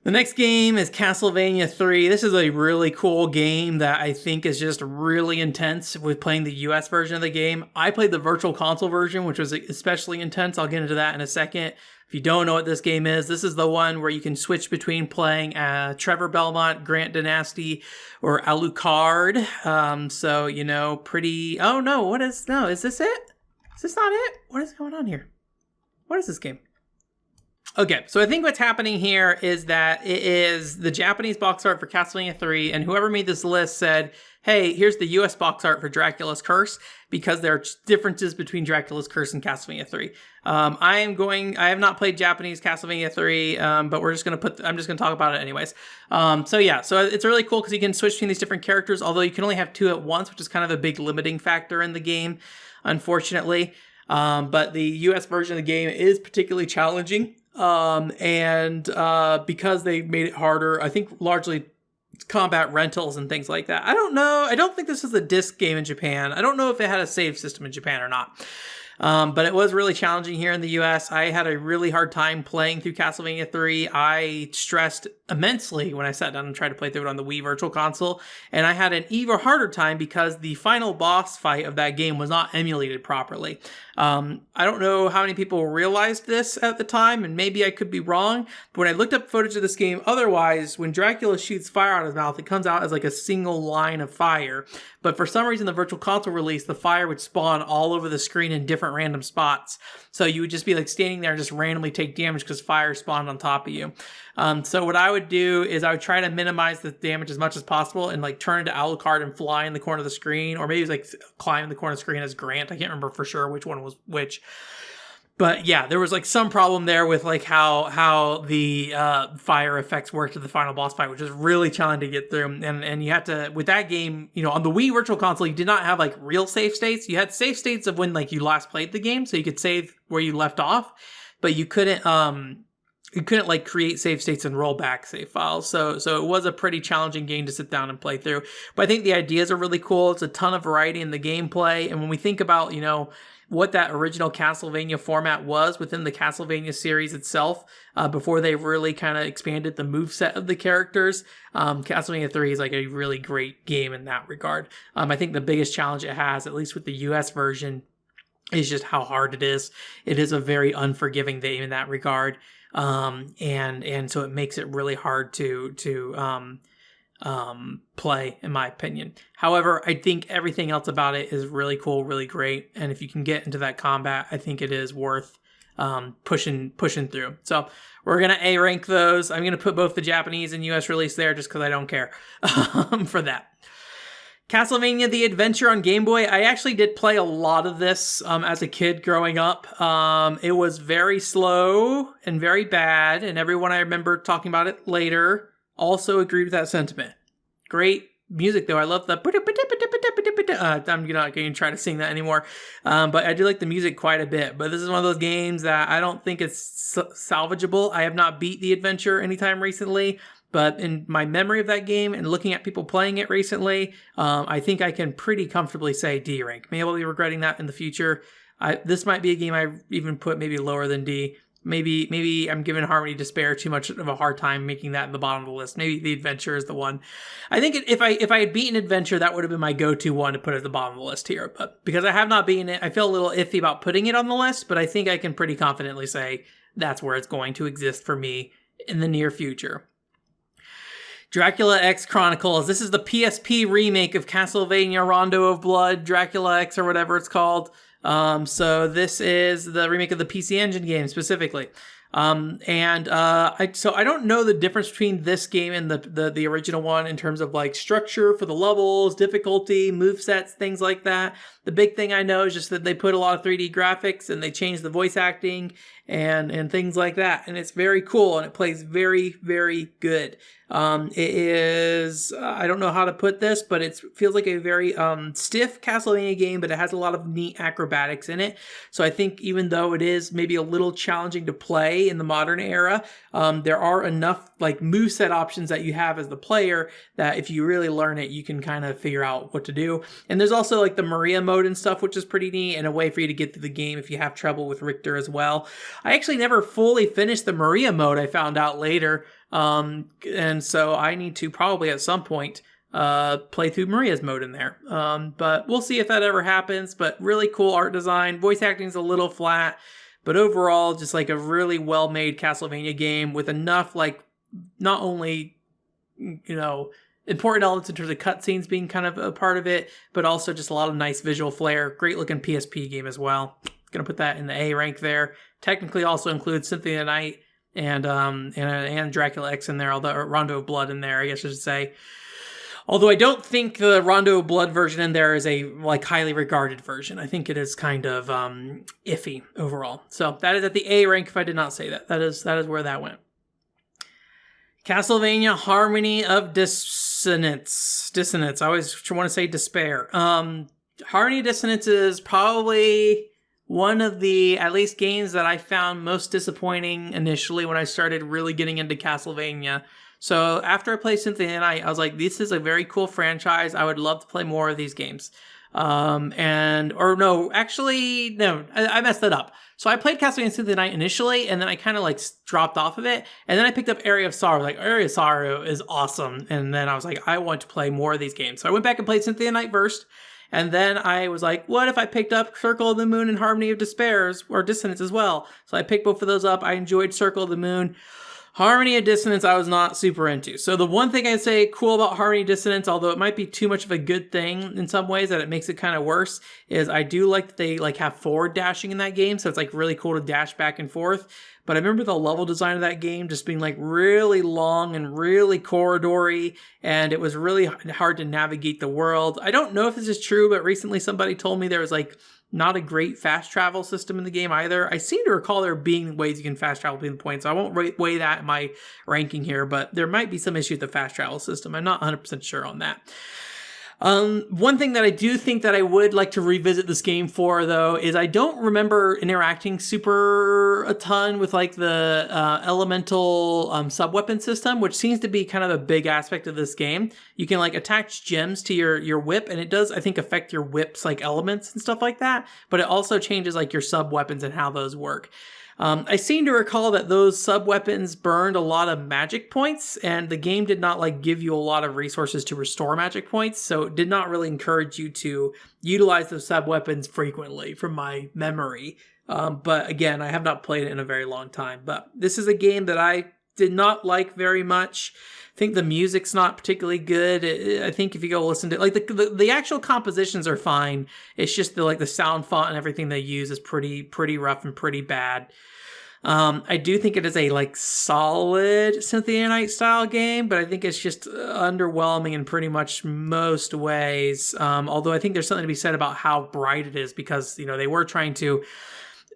The next game is Castlevania III. This is a really cool game that I think is just really intense with playing the US version of the game. I played the Virtual Console version, which was especially intense. I'll get into that in a second. If you don't know what this game is, this is the one where you can switch between playing Trevor Belmont, Grant Dynasty, or Alucard. So, pretty... Oh, no, is this it? Is this not it? What is going on here? What is this game? Okay, so I think what's happening here is that it is the Japanese box art for Castlevania III, and whoever made this list said, hey, here's the US box art for Dracula's Curse, because there are differences between Dracula's Curse and Castlevania III. I have not played Japanese Castlevania III, but I'm just gonna talk about it anyways. So it's really cool because you can switch between these different characters, although you can only have 2 at once, which is kind of a big limiting factor in the game, unfortunately. But the US version of the game is particularly challenging. Because they made it harder, I think largely combat rentals and things like that. I don't know. I don't think this is a disc game in Japan. I don't know if it had a save system in Japan or not. But it was really challenging here in the US. I had a really hard time playing through Castlevania 3. I stressed immensely when I sat down and tried to play through it on the Wii Virtual Console. And I had an even harder time because the final boss fight of that game was not emulated properly. I don't know how many people realized this at the time, and maybe I could be wrong, but when I looked up footage of this game, otherwise, when Dracula shoots fire out of his mouth, it comes out as like a single line of fire. But for some reason, the Virtual Console release, the fire would spawn all over the screen in different random spots. So you would just be like standing there and just randomly take damage because fire spawned on top of you. So what I would do is I would try to minimize the damage as much as possible and like turn into Alucard and fly in the corner of the screen, or maybe it was like climb in the corner of the screen as Grant. I can't remember for sure which one was which. But yeah, there was like some problem there with like how the fire effects worked at the final boss fight, which is really challenging to get through. And you had to, with that game, on the Wii Virtual Console, you did not have like real save states. You had save states of when like you last played the game, so you could save where you left off, but you couldn't like create save states and roll back save files. So it was a pretty challenging game to sit down and play through. But I think the ideas are really cool. It's a ton of variety in the gameplay. And when we think about, what that original Castlevania format was within the Castlevania series itself, before they really kind of expanded the moveset of the characters, Castlevania 3 is like a really great game in that regard. I think the biggest challenge it has, at least with the US version, is just how hard it is. It is a very unforgiving game in that regard. And so it makes it really hard to play, in my opinion. However, I think everything else about it is really cool, really great. And if you can get into that combat, I think it is worth pushing through. So we're going to A rank those. I'm going to put both the Japanese and US release there just because I don't care for that. Castlevania The Adventure on Game Boy. I actually did play a lot of this as a kid growing up. It was very slow and very bad, and everyone I remember talking about it later also agreed with that sentiment. Great music, though. I love the... I'm not going to try to sing that anymore, but I do like the music quite a bit. But this is one of those games that I don't think it's salvageable. I have not beat The Adventure anytime recently, but in my memory of that game and looking at people playing it recently, I think I can pretty comfortably say D rank. Maybe I'll be regretting that in the future. This might be a game I even put maybe lower than D. Maybe I'm giving Harmony Despair too much of a hard time making that in the bottom of the list. Maybe The Adventure is the one. I think if I had beaten Adventure, that would have been my go-to one to put at the bottom of the list here. But because I have not beaten it, I feel a little iffy about putting it on the list, but I think I can pretty confidently say that's where it's going to exist for me in the near future. Dracula X Chronicles. This is the PSP remake of Castlevania Rondo of Blood, Dracula X or whatever it's called. So this is the remake of the PC Engine game specifically. I don't know the difference between this game and the original one in terms of like structure for the levels, difficulty, movesets, things like that. The big thing I know is just that they put a lot of 3D graphics and they changed the voice acting and things like that. And it's very cool and it plays very, very good. It is, I don't know how to put this, but it feels like a very stiff Castlevania game, but it has a lot of neat acrobatics in it. So I think even though it is maybe a little challenging to play in the modern era, there are enough like moveset options that you have as the player that if you really learn it, you can kind of figure out what to do. And there's also like the Maria mode and stuff, which is pretty neat, and a way for you to get through the game if you have trouble with Richter as well. I actually never fully finished the Maria mode, I found out later. And so I need to probably at some point play through Maria's mode in there. But we'll see if that ever happens. But really cool art design. Voice acting's a little flat, but overall just like a really well-made Castlevania game with enough like not only important elements in terms of cutscenes being kind of a part of it, but also just a lot of nice visual flair. Great looking PSP game as well. Gonna put that in the A rank there. Technically also includes Symphony of the Night and Dracula X in there, although or Rondo of Blood in there, I guess I should say. Although I don't think the Rondo of Blood version in there is a like highly regarded version. I think it is kind of iffy overall. So that is at the A rank. If I did not say that, that is where that went. Castlevania Harmony of Dissonance. I always want to say despair. Harmony of Dissonance is probably one of the, at least, games that I found most disappointing initially when I started really getting into Castlevania. So after I played Symphony of the Night, I was like, this is a very cool franchise. I would love to play more of these games. I messed that up. So I played Castlevania Symphony of the Night initially, and then I kind of like dropped off of it. And then I picked up Aria of Sorrow. Like, Aria of Sorrow is awesome. And then I was like, I want to play more of these games. So I went back and played Symphony of the Night first. And then I was like, what if I picked up Circle of the Moon and Harmony of Despairs, or Dissonance as well? So I picked both of those up. I enjoyed Circle of the Moon. Harmony of Dissonance I was not super into. So the one thing I'd say cool about Harmony of Dissonance, although it might be too much of a good thing in some ways that it makes it kind of worse, is I do like that they like have forward dashing in that game. So it's like really cool to dash back and forth. But I remember the level design of that game just being like really long and really corridory, and it was really hard to navigate the world. I don't know if this is true, but recently somebody told me there was like not a great fast travel system in the game either. I seem to recall there being ways you can fast travel between points, so I won't weigh that in my ranking here, but there might be some issue with the fast travel system. I'm not 100% sure on that. One thing that I do think that I would like to revisit this game for, though, is I don't remember interacting a ton with like the elemental sub-weapon system, which seems to be kind of a big aspect of this game. You can like attach gems to your whip, and it does, I think, affect your whip's like elements and stuff like that, but it also changes like your sub-weapons and how those work. I seem to recall that those sub-weapons burned a lot of magic points, and the game did not like give you a lot of resources to restore magic points, so it did not really encourage you to utilize those sub-weapons frequently from my memory. But again, I have not played it in a very long time. But this is a game that I did not like very much. I think the music's not particularly good. I think if you go listen to like the actual compositions are fine. It's just the sound font and everything they use is pretty rough and pretty bad. I do think it is a like solid Symphony of the Night style game, but I think it's just underwhelming in pretty much most ways. Although I think there's something to be said about how bright it is, because they were trying to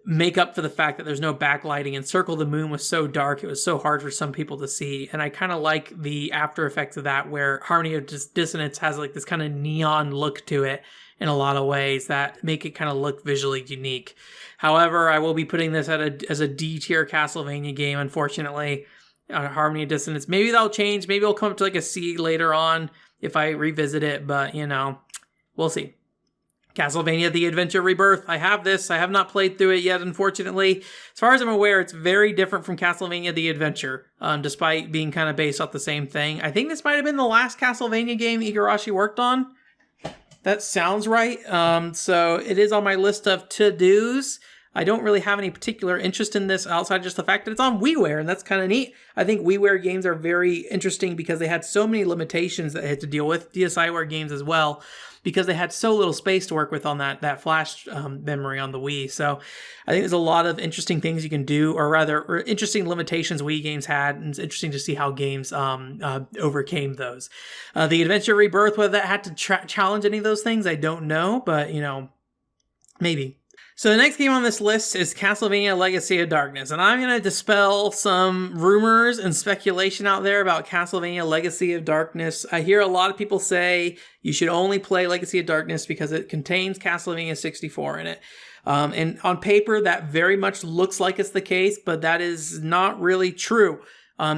make up for the fact that there's no backlighting, and Circle of the Moon was so dark, it was so hard for some people to see. And I kind of like the after effects of that, where Harmony of Dissonance has like this kind of neon look to it in a lot of ways that make it kind of look visually unique. However, I will be putting this as a D tier Castlevania game, unfortunately. Harmony of Dissonance. Maybe that'll change. Maybe it'll come up to like a C later on if I revisit it, but we'll see. Castlevania The Adventure Rebirth. I have this. I have not played through it yet, unfortunately. As far as I'm aware, it's very different from Castlevania The Adventure, despite being kind of based off the same thing. I think this might have been the last Castlevania game Igarashi worked on. That sounds right. So it is on my list of to-dos. I don't really have any particular interest in this outside just the fact that it's on WiiWare, and that's kind of neat. I think WiiWare games are very interesting because they had so many limitations that they had to deal with. DSiWare games as well, because they had so little space to work with on that flash memory on the Wii. So I think there's a lot of interesting things you can do, or interesting limitations Wii games had, and it's interesting to see how games overcame those. The Adventure Rebirth, whether that had to challenge any of those things, I don't know, but maybe. So the next game on this list is Castlevania Legacy of Darkness, and I'm going to dispel some rumors and speculation out there about Castlevania Legacy of Darkness. I hear a lot of people say you should only play Legacy of Darkness because it contains Castlevania 64 in it. And on paper, that very much looks like it's the case, but that is not really true.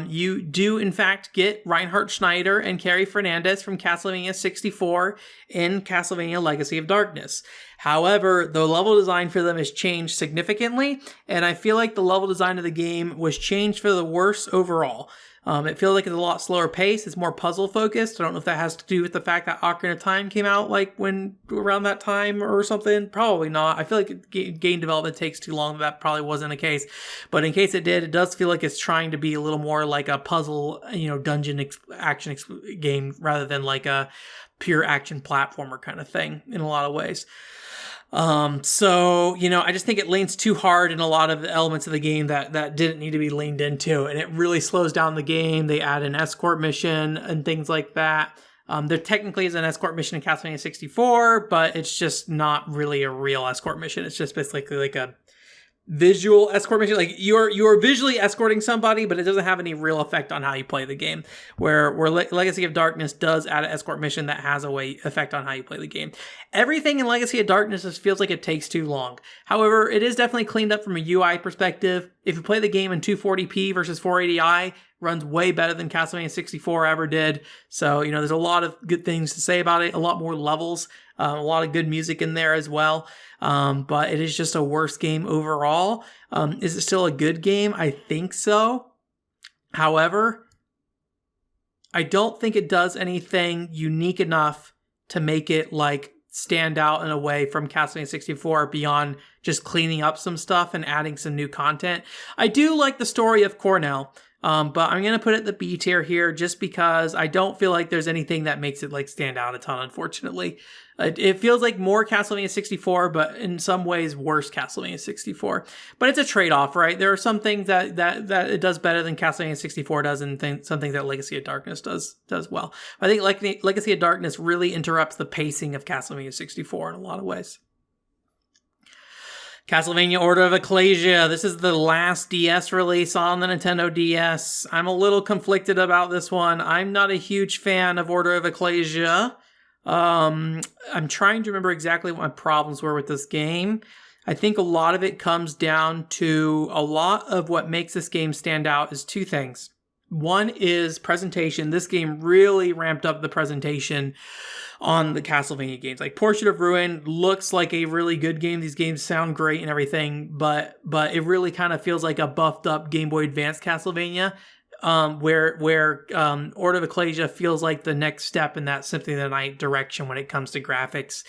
You do, in fact, get Reinhard Schneider and Carrie Fernandez from Castlevania 64 in Castlevania Legacy of Darkness. However, the level design for them has changed significantly, and I feel like the level design of the game was changed for the worse overall. It feels like it's a lot slower pace. It's more puzzle focused. I don't know if that has to do with the fact that Ocarina of Time came out like around that time or something. Probably not. I feel like game development takes too long. That probably wasn't the case. But in case it did, it does feel like it's trying to be a little more like a puzzle, dungeon action game rather than like a pure action platformer kind of thing in a lot of ways. So, I just think it leans too hard in a lot of the elements of the game that didn't need to be leaned into, and it really slows down the game. They add an escort mission and things like that. There technically is an escort mission in Castlevania 64, but it's just not really a real escort mission. It's just basically like a visual escort mission. Like you're visually escorting somebody, but it doesn't have any real effect on how you play the game. Where Legacy of Darkness does add an escort mission that has a effect on how you play the game. Everything in Legacy of Darkness just feels like it takes too long. However, it is definitely cleaned up from a UI perspective. If you play the game in 240p versus 480i, runs way better than Castlevania 64 ever did. So, there's a lot of good things to say about it. A lot more levels, a lot of good music in there as well. But it is just a worse game overall. Is it still a good game? I think so. However, I don't think it does anything unique enough to make it stand out in a way from Castlevania 64 beyond just cleaning up some stuff and adding some new content. I do like the story of Cornell. But I'm going to put it in the B tier here just because I don't feel like there's anything that makes it stand out a ton, unfortunately. It feels like more Castlevania 64, but in some ways worse Castlevania 64. But it's a trade-off, right? There are some things that it does better than Castlevania 64 does, and some things that Legacy of Darkness does well. I think Legacy of Darkness really interrupts the pacing of Castlevania 64 in a lot of ways. Castlevania Order of Ecclesia. This is the last DS release on the Nintendo DS. I'm a little conflicted about this one. I'm not a huge fan of Order of Ecclesia. I'm trying to remember exactly what my problems were with this game. I think a lot of it comes down to a lot of what makes this game stand out is two things. One is presentation. This game really ramped up the presentation on the Castlevania games. Portrait of Ruin looks like a really good game. These games sound great and everything, but it really kind of feels like a buffed up Game Boy Advance Castlevania, where Order of Ecclesia feels like the next step in that Symphony of the Night direction when it comes to graphics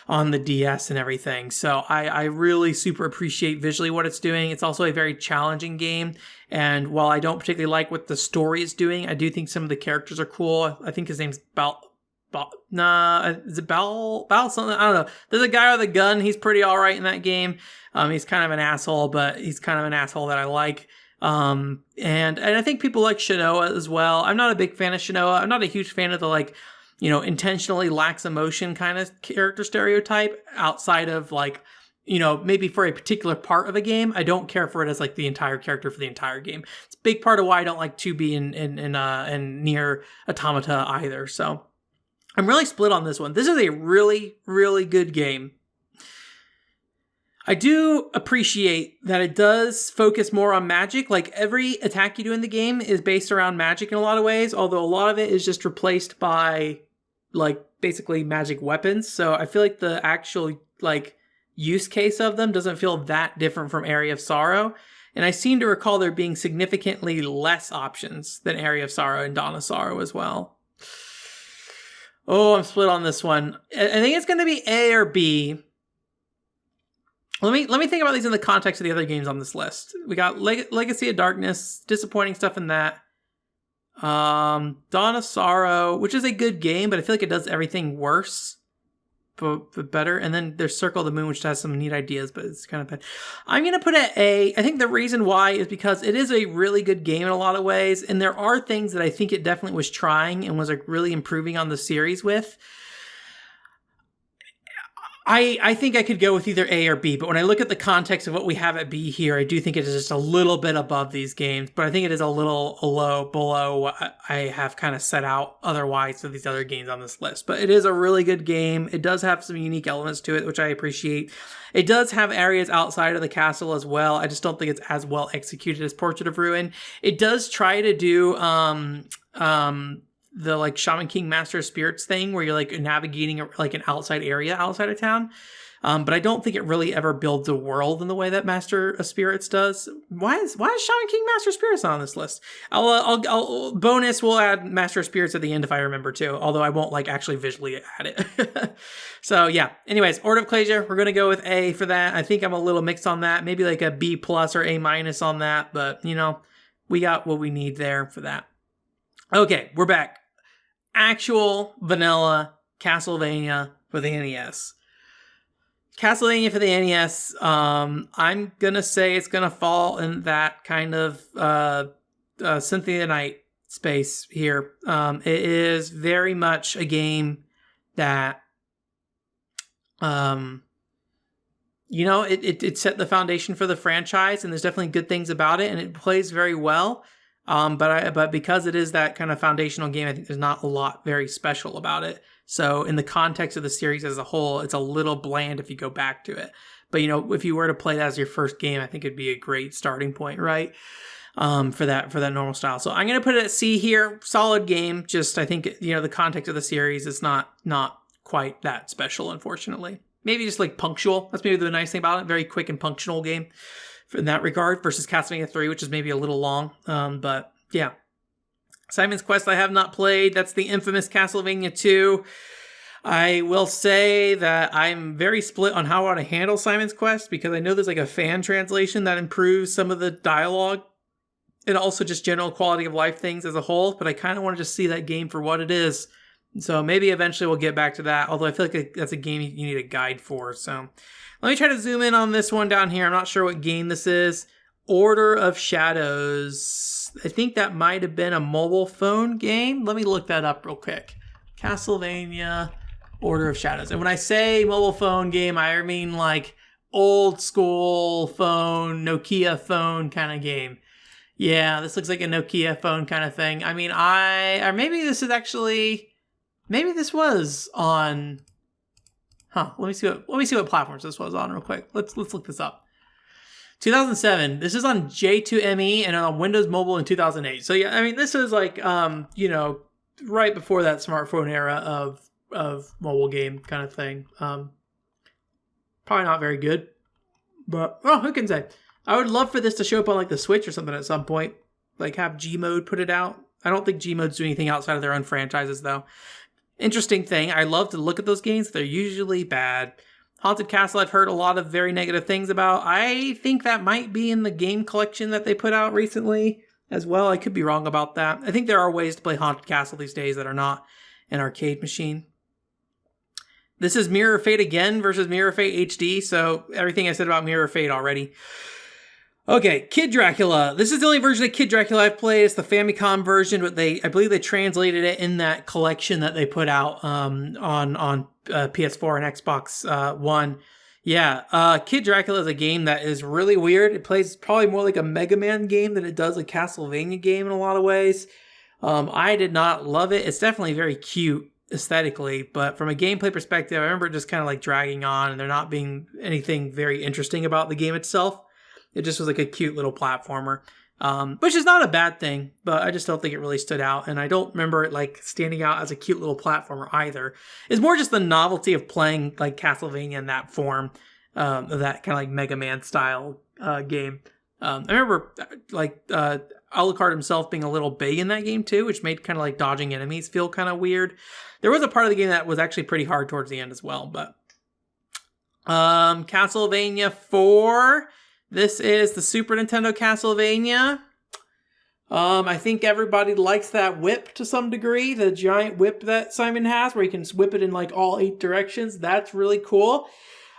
on the DS and everything. So I really super appreciate visually what it's doing. It's also a very challenging game. And while I don't particularly like what the story is doing, I do think some of the characters are cool. I think his name's is it Bal something? I don't know. There's a guy with a gun. He's pretty all right in that game. He's kind of an asshole, but he's kind of an asshole that I like. And I think people like Shinoa as well. I'm not a big fan of Shinoa. I'm not a huge fan of the intentionally lacks emotion kind of character stereotype outside of maybe for a particular part of a game. I don't care for it as the entire character for the entire game. It's a big part of why I don't like 2B and Nier Automata either. So I'm really split on this one. This is a really, really good game. I do appreciate that it does focus more on magic. Every attack you do in the game is based around magic in a lot of ways, although a lot of it is just replaced by basically magic weapons. So I feel like the actual use case of them doesn't feel that different from Aria of Sorrow. And I seem to recall there being significantly less options than Aria of Sorrow and Dawn of Sorrow as well. Oh, I'm split on this one. I think it's going to be A or B. Let me think about these in the context of the other games on this list. We got Legacy of Darkness, disappointing stuff in that. Dawn of Sorrow, which is a good game, but I feel like it does everything worse, but better. And then there's Circle of the Moon, which has some neat ideas, but it's kind of bad. I'm going to put it A. I think the reason why is because it is a really good game in a lot of ways, and there are things that I think it definitely was trying and was really improving on the series with. I think I could go with either A or B, but when I look at the context of what we have at B here, I do think it is just a little bit above these games, but I think it is a little below what I have kind of set out otherwise for these other games on this list. But it is a really good game. It does have some unique elements to it, which I appreciate. It does have areas outside of the castle as well. I just don't think it's as well executed as Portrait of Ruin. It does try to do the Shaman King Master of Spirits thing where you're navigating an outside area outside of town. But I don't think it really ever builds a world in the way that Master of Spirits does. Why is Shaman King Master of Spirits on this list? I'll bonus, we'll add Master of Spirits at the end if I remember to, although I won't actually visually add it. So yeah, anyways, Order of Ecclesia, we're going to go with A for that. I think I'm a little mixed on that, maybe a B plus or A minus on that, but we got what we need there for that. Okay, we're back. Actual vanilla Castlevania for the NES. Castlevania for the NES, I'm gonna say it's gonna fall in that kind of Symphony of the Night space here. It is very much a game that, it set the foundation for the franchise, and there's definitely good things about it, and it plays very well. But because it is that kind of foundational game, I think there's not a lot very special about it. So in the context of the series as a whole, it's a little bland if you go back to it. But if you were to play that as your first game, I think it'd be a great starting point, right? For that normal style. So I'm gonna put it at C here. Solid game. Just I think the context of the series is not quite that special, unfortunately. Maybe just like punctual. That's maybe the nice thing about it. Very quick and punctual game in that regard versus Castlevania III, which is maybe a little long. But yeah. Simon's Quest I have not played. That's the infamous Castlevania II. I will say that I'm very split on how I want to handle Simon's Quest, because I know there's like a fan translation that improves some of the dialogue and also just general quality of life things as a whole, but I kind of want to just see that game for what it is. So maybe eventually we'll get back to that, although I feel like that's a game you need a guide for. So let me try to zoom in on this one down here. I'm not sure what game this is. Order of Shadows. I think that might have been a mobile phone game. Let me look that up real quick. Castlevania Order of Shadows. And when I say mobile phone game, I mean like old school phone, Nokia phone kind of game. Yeah, this looks like a Nokia phone kind of thing. I mean, or maybe this is actually, maybe this was on, let me see what platforms this was on real quick. Let's look this up. 2007. This is on J2ME and on Windows Mobile in 2008. So yeah, I mean, this is like, right before that smartphone era of mobile game kind of thing. Probably not very good, but who can say? I would love for this to show up on like the Switch or something at some point. Like have Gmode put it out. I don't think Gmode's doing anything outside of their own franchises though. Interesting thing, I love to look at those games. They're usually bad. Haunted Castle I've heard a lot of very negative things about. I think that might be in the game collection that they put out recently as well. I could be wrong about that. I think there are ways to play Haunted Castle these days that are not an arcade machine. This is Mirror of Fate again versus Mirror of Fate HD, so everything I said about Mirror of Fate already. Okay, Kid Dracula. This is the only version of Kid Dracula I've played. It's the Famicom version, but I believe they translated it in that collection that they put out on PS4 and Xbox One. Yeah, Kid Dracula is a game that is really weird. It plays probably more like a Mega Man game than it does a Castlevania game in a lot of ways. I did not love it. It's definitely very cute aesthetically, but from a gameplay perspective, I remember it just kind of like dragging on and there not being anything very interesting about the game itself. It just was like a cute little platformer, which is not a bad thing, but I just don't think it really stood out. And I don't remember it like standing out as a cute little platformer either. It's more just the novelty of playing like Castlevania in that form, of that kind of like Mega Man style game. I remember like Alucard himself being a little big in that game too, which made kind of like dodging enemies feel kind of weird. There was a part of the game that was actually pretty hard towards the end as well, but Castlevania IV. This is the Super Nintendo Castlevania. I think everybody likes that whip to some degree, the giant whip that Simon has, where you can whip it in like all 8 directions. That's really cool.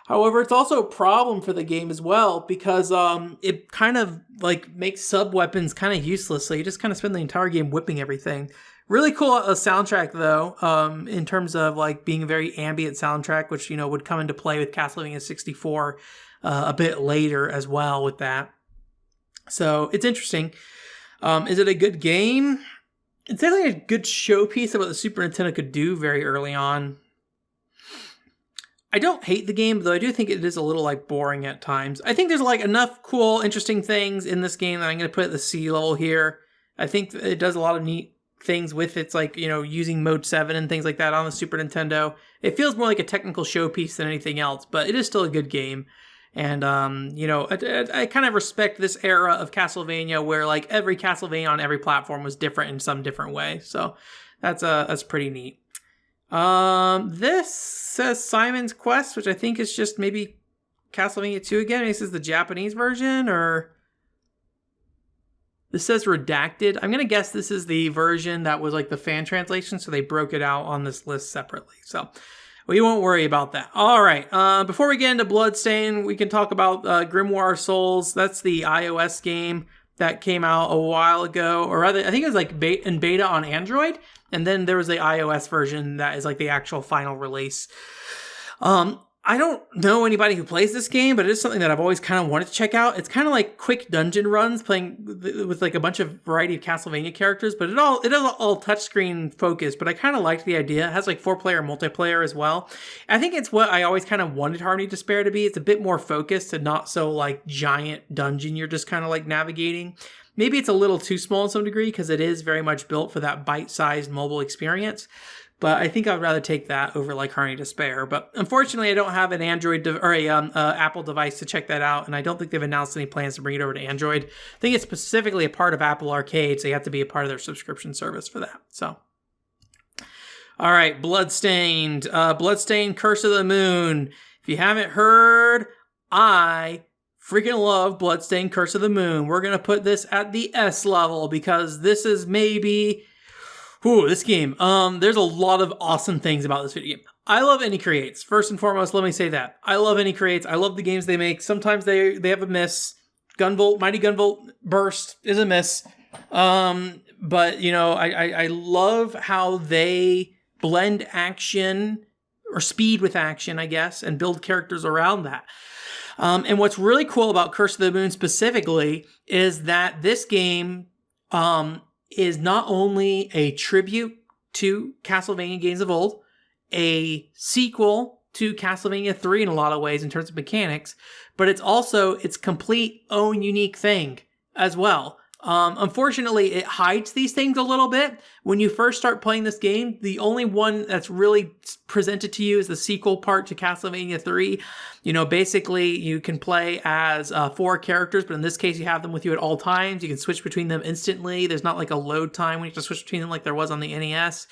However, it's also a problem for the game as well, because it kind of like makes sub-weapons kind of useless, so you just kind of spend the entire game whipping everything. Really cool soundtrack though, in terms of like being a very ambient soundtrack, which would come into play with Castlevania 64 a bit later as well with that. So it's interesting. Is it a good game? It's definitely a good showpiece of what the Super Nintendo could do very early on. I don't hate the game, though I do think it is a little like boring at times. I think there's like enough cool, interesting things in this game that I'm going to put at the C level here. I think it does a lot of neat things with its like, using Mode 7 and things like that on the Super Nintendo. It feels more like a technical showpiece than anything else, but it is still a good game. And, I kind of respect this era of Castlevania where like every Castlevania on every platform was different in some different way. So that's pretty neat. This says Simon's Quest, which I think is just maybe Castlevania 2 again. This is the Japanese version, or this says Redacted. I'm going to guess this is the version that was like the fan translation, so they broke it out on this list separately. So We won't worry about that. All right. Before we get into Bloodstained, we can talk about Grimoire Souls. That's the iOS game that came out a while ago, or rather, I think it was like in beta on Android, and then there was the iOS version that is like the actual final release. I don't know anybody who plays this game, but it is something that I've always kind of wanted to check out. It's kind of like quick dungeon runs, playing with like a bunch of variety of Castlevania characters, but it is all touchscreen focused. But I kind of liked the idea. It has like 4-player multiplayer as well. I think it's what I always kind of wanted Harmony Despair to be. It's a bit more focused and not so like giant dungeon you're just kind of like navigating. Maybe it's a little too small in some degree because it is very much built for that bite-sized mobile experience. But I think I'd rather take that over like Harmony Despair. But unfortunately, I don't have an Android or a Apple device to check that out, and I don't think they've announced any plans to bring it over to Android. I think it's specifically a part of Apple Arcade, so you have to be a part of their subscription service for that. So, all right, Bloodstained, Bloodstained: Curse of the Moon. If you haven't heard, I freaking love Bloodstained: Curse of the Moon. We're gonna put this at the S level because this is maybe. Ooh, this game. There's a lot of awesome things about this video game. I love Any Creates. First and foremost, let me say that. I love Any Creates. I love the games they make. Sometimes they have a miss. Gunvolt, Mighty Gunvolt Burst is a miss. But, you know, I love how they blend action or speed with action, I guess, and build characters around that. And what's really cool about Curse of the Moon specifically is that this game is not only a tribute to Castlevania games of old, a sequel to Castlevania III in a lot of ways in terms of mechanics, but it's also its complete own unique thing as well. Unfortunately, it hides these things a little bit. When you first start playing this game, the only one that's really presented to you is the sequel part to Castlevania III. You know, basically, you can play as 4 characters, but in this case, you have them with you at all times. You can switch between them instantly. There's not like a load time when you have to switch between them like there was on the NES.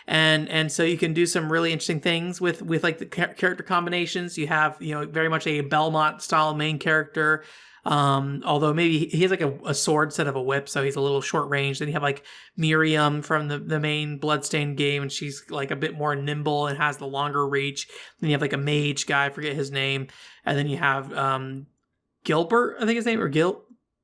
And so you can do some really interesting things with like the character combinations. You have, you know, very much a Belmont style main character. Although maybe he has like a sword instead of a whip, so he's a little short range. Then you have like Miriam from the main Bloodstained game, and she's like a bit more nimble and has the longer reach. Then you have like a mage guy, I forget his name. And then you have Gilbert, I think his name, or Gil,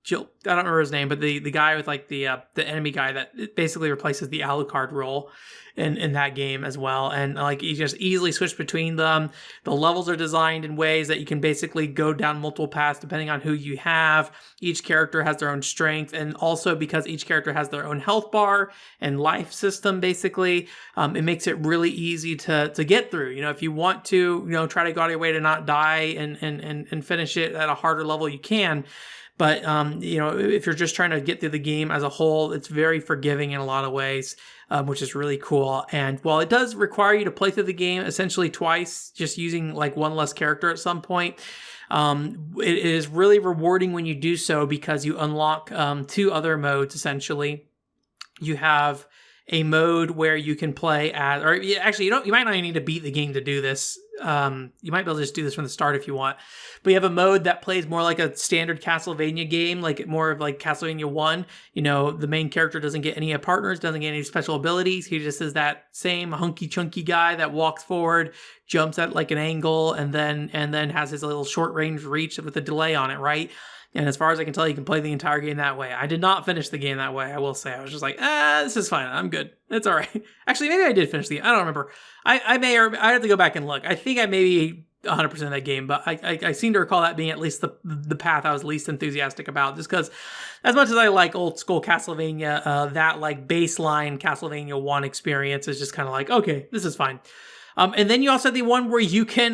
I don't remember his name, but the guy with like the enemy guy that basically replaces the Alucard role in that game as well. And like you just easily switch between them. The levels are designed in ways that you can basically go down multiple paths depending on who you have. Each character has their own strength, and also because each character has their own health bar and life system, basically, it makes it really easy to get through. You know, if you want to, you know, try to go out of your way to not die and finish it at a harder level, you can. But, you know, if you're just trying to get through the game as a whole, it's very forgiving in a lot of ways, which is really cool. And while it does require you to play through the game essentially twice, just using like one less character at some point, it is really rewarding when you do so because you unlock 2 other modes, essentially. You have a mode where you can play as, or actually, you might not even need to beat the game to do this. You might be able to just do this from the start if you want. But you have a mode that plays more like a standard Castlevania game, like more of like Castlevania 1. You know, the main character doesn't get any partners, doesn't get any special abilities. He just is that same hunky chunky guy that walks forward, jumps at like an angle, and then has his little short range reach with a delay on it, right? And as far as I can tell, you can play the entire game that way. I did not finish the game that way, I will say. I was just like, this is fine. I'm good. It's all right. Actually, maybe I did finish the game. I don't remember. I have to go back and look. I think I maybe 100% of that game, but I seem to recall that being at least the path I was least enthusiastic about, just because as much as I like old school Castlevania, that like baseline Castlevania 1 experience is just kind of like, okay, this is fine. And then you also have the one where you can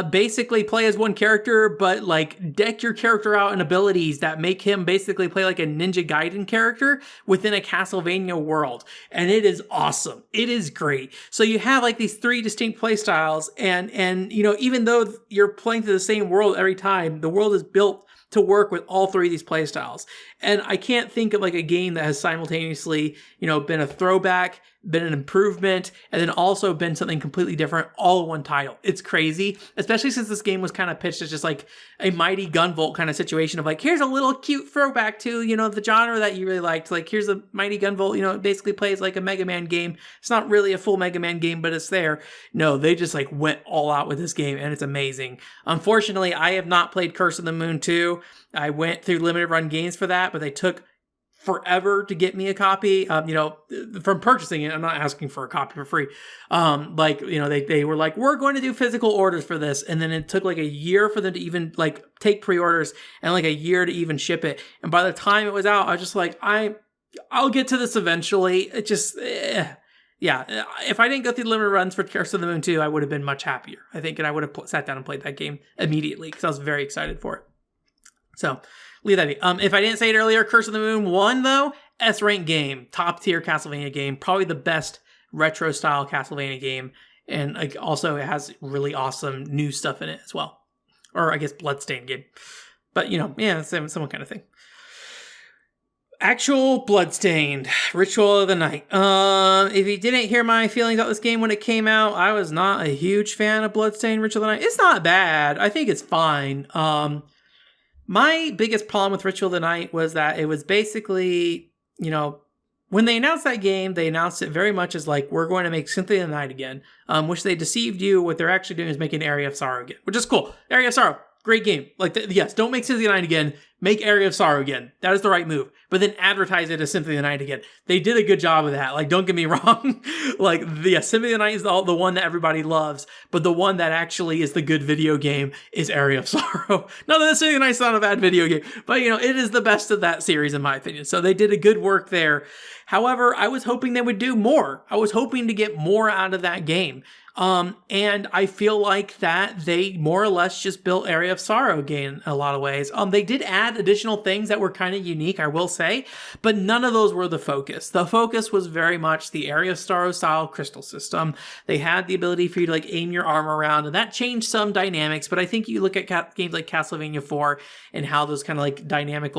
basically play as one character, but like deck your character out in abilities that make him basically play like a Ninja Gaiden character within a Castlevania world. And it is awesome. It is great. So you have like these 3 distinct play styles, and you know, even though you're playing through the same world every time, the world is built to work with all 3 of these play styles. And I can't think of like a game that has simultaneously, been a throwback, been an improvement, and then also been something completely different all in one title. It's crazy, especially since this game was kind of pitched as just like a Mighty Gunvolt kind of situation of like, here's a little cute throwback to, the genre that you really liked. Like, here's a Mighty Gunvolt, it basically plays like a Mega Man game. It's not really a full Mega Man game, but it's there. No, they just like went all out with this game, and it's amazing. Unfortunately, I have not played Curse of the Moon 2. I went through limited run games for that, but they took forever to get me a copy, from purchasing it. I'm not asking for a copy for free. They were like, we're going to do physical orders for this. And then it took like a year for them to even like take pre-orders and like a year to even ship it. And by the time it was out, I was just like, I'll get to this eventually. It just, yeah. If I didn't go through limited runs for Curse of the Moon 2, I would have been much happier, I think. And I would have sat down and played that game immediately because I was very excited for it. So leave that be. If I didn't say it earlier, Curse of the Moon 1, though, S-rank game, top tier Castlevania game, probably the best retro style Castlevania game, and like also it has really awesome new stuff in it as well, or I guess Bloodstained game, but same kind of thing. Actual Bloodstained, Ritual of the Night. If you didn't hear my feelings about this game when it came out, I was not a huge fan of Bloodstained, Ritual of the Night. It's not bad. I think it's fine. My biggest problem with Ritual of the Night was that it was basically, when they announced that game, they announced it very much as like, we're going to make Symphony of the Night again, which they deceived you. What they're actually doing is making Aria of Sorrow again, which is cool. Aria of Sorrow, great game. Like, yes, don't make Symphony of the Night again. Make Aria of Sorrow again. That is the right move. But then advertise it as Symphony of the Night again. They did a good job of that. Like, don't get me wrong. Like, Symphony of the Night is the one that everybody loves. But the one that actually is the good video game is Aria of Sorrow. Not that Symphony of the Night is not a bad video game. But, it is the best of that series in my opinion. So they did a good work there. However, I was hoping they would do more. I was hoping to get more out of that game. And I feel like that they more or less just built Aria of Sorrow again in a lot of ways. They did add additional things that were kind of unique, I will say, but none of those were the focus. The focus was very much the Aria of Sorrow style crystal system. They had the ability for you to like aim your arm around, and that changed some dynamics, but I think you look at games like Castlevania IV and how those kind of like dynamic,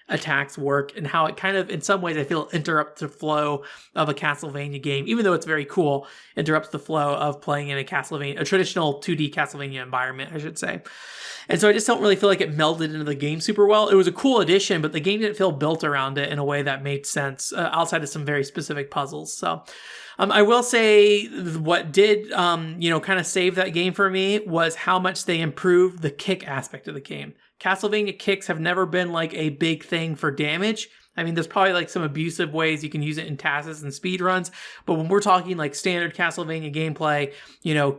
attacks work, and how it kind of, in some ways, I feel interrupts the flow of a Castlevania game, even though it's very cool, interrupts the flow of playing in a traditional 2D Castlevania environment, I should say. And so I just don't really feel like it melded into the game super well. It was a cool addition, but the game didn't feel built around it in a way that made sense outside of some very specific puzzles. So I will say what did, kind of save that game for me was how much they improved the kick aspect of the game. Castlevania kicks have never been like a big thing for damage. I mean, there's probably like some abusive ways you can use it in TASs and speedruns, but when we're talking like standard Castlevania gameplay,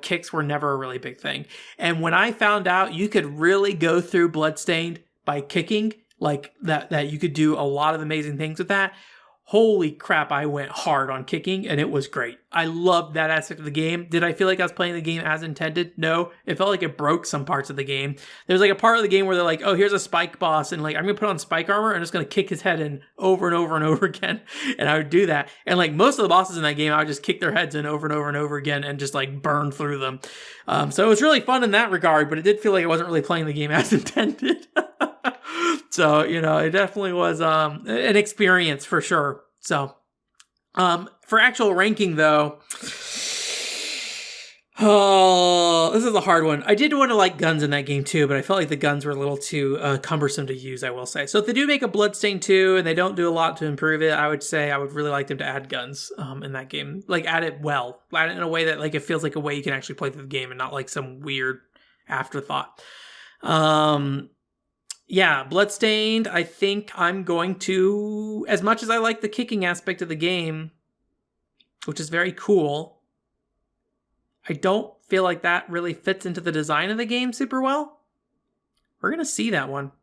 kicks were never a really big thing. And when I found out you could really go through Bloodstained by kicking, like that you could do a lot of amazing things with that, holy crap, I went hard on kicking, and it was great. I loved that aspect of the game. Did I feel like I was playing the game as intended? No. It felt like it broke some parts of the game. There's like a part of the game where they're like, oh, here's a spike boss, and like, I'm going to put on spike armor, and I'm just going to kick his head in over and over and over again. And I would do that. And like most of the bosses in that game, I would just kick their heads in over and over and over again and just like burn through them. So it was really fun in that regard, but it did feel like I wasn't really playing the game as intended. So, it definitely was an experience for sure. So, for actual ranking though, this is a hard one. I did want to like guns in that game too, but I felt like the guns were a little too cumbersome to use, I will say. So if they do make a Bloodstained 2 and they don't do a lot to improve it, I would say I would really like them to add guns in that game. Like add it in a way that like it feels like a way you can actually play through the game and not like some weird afterthought. Yeah, Bloodstained, I think I'm going to, as much as I like the kicking aspect of the game, which is very cool, I don't feel like that really fits into the design of the game super well. We're going to see that one.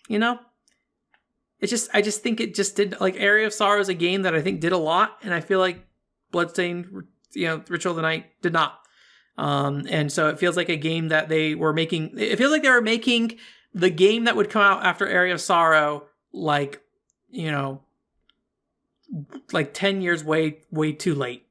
It's just, I just think it just did, like, Aria of Sorrow is a game that I think did a lot, and I feel like Bloodstained, Ritual of the Night did not. And so it feels like a game that they were making, it feels like they were making the game that would come out after Aria of Sorrow, like 10 years way too late,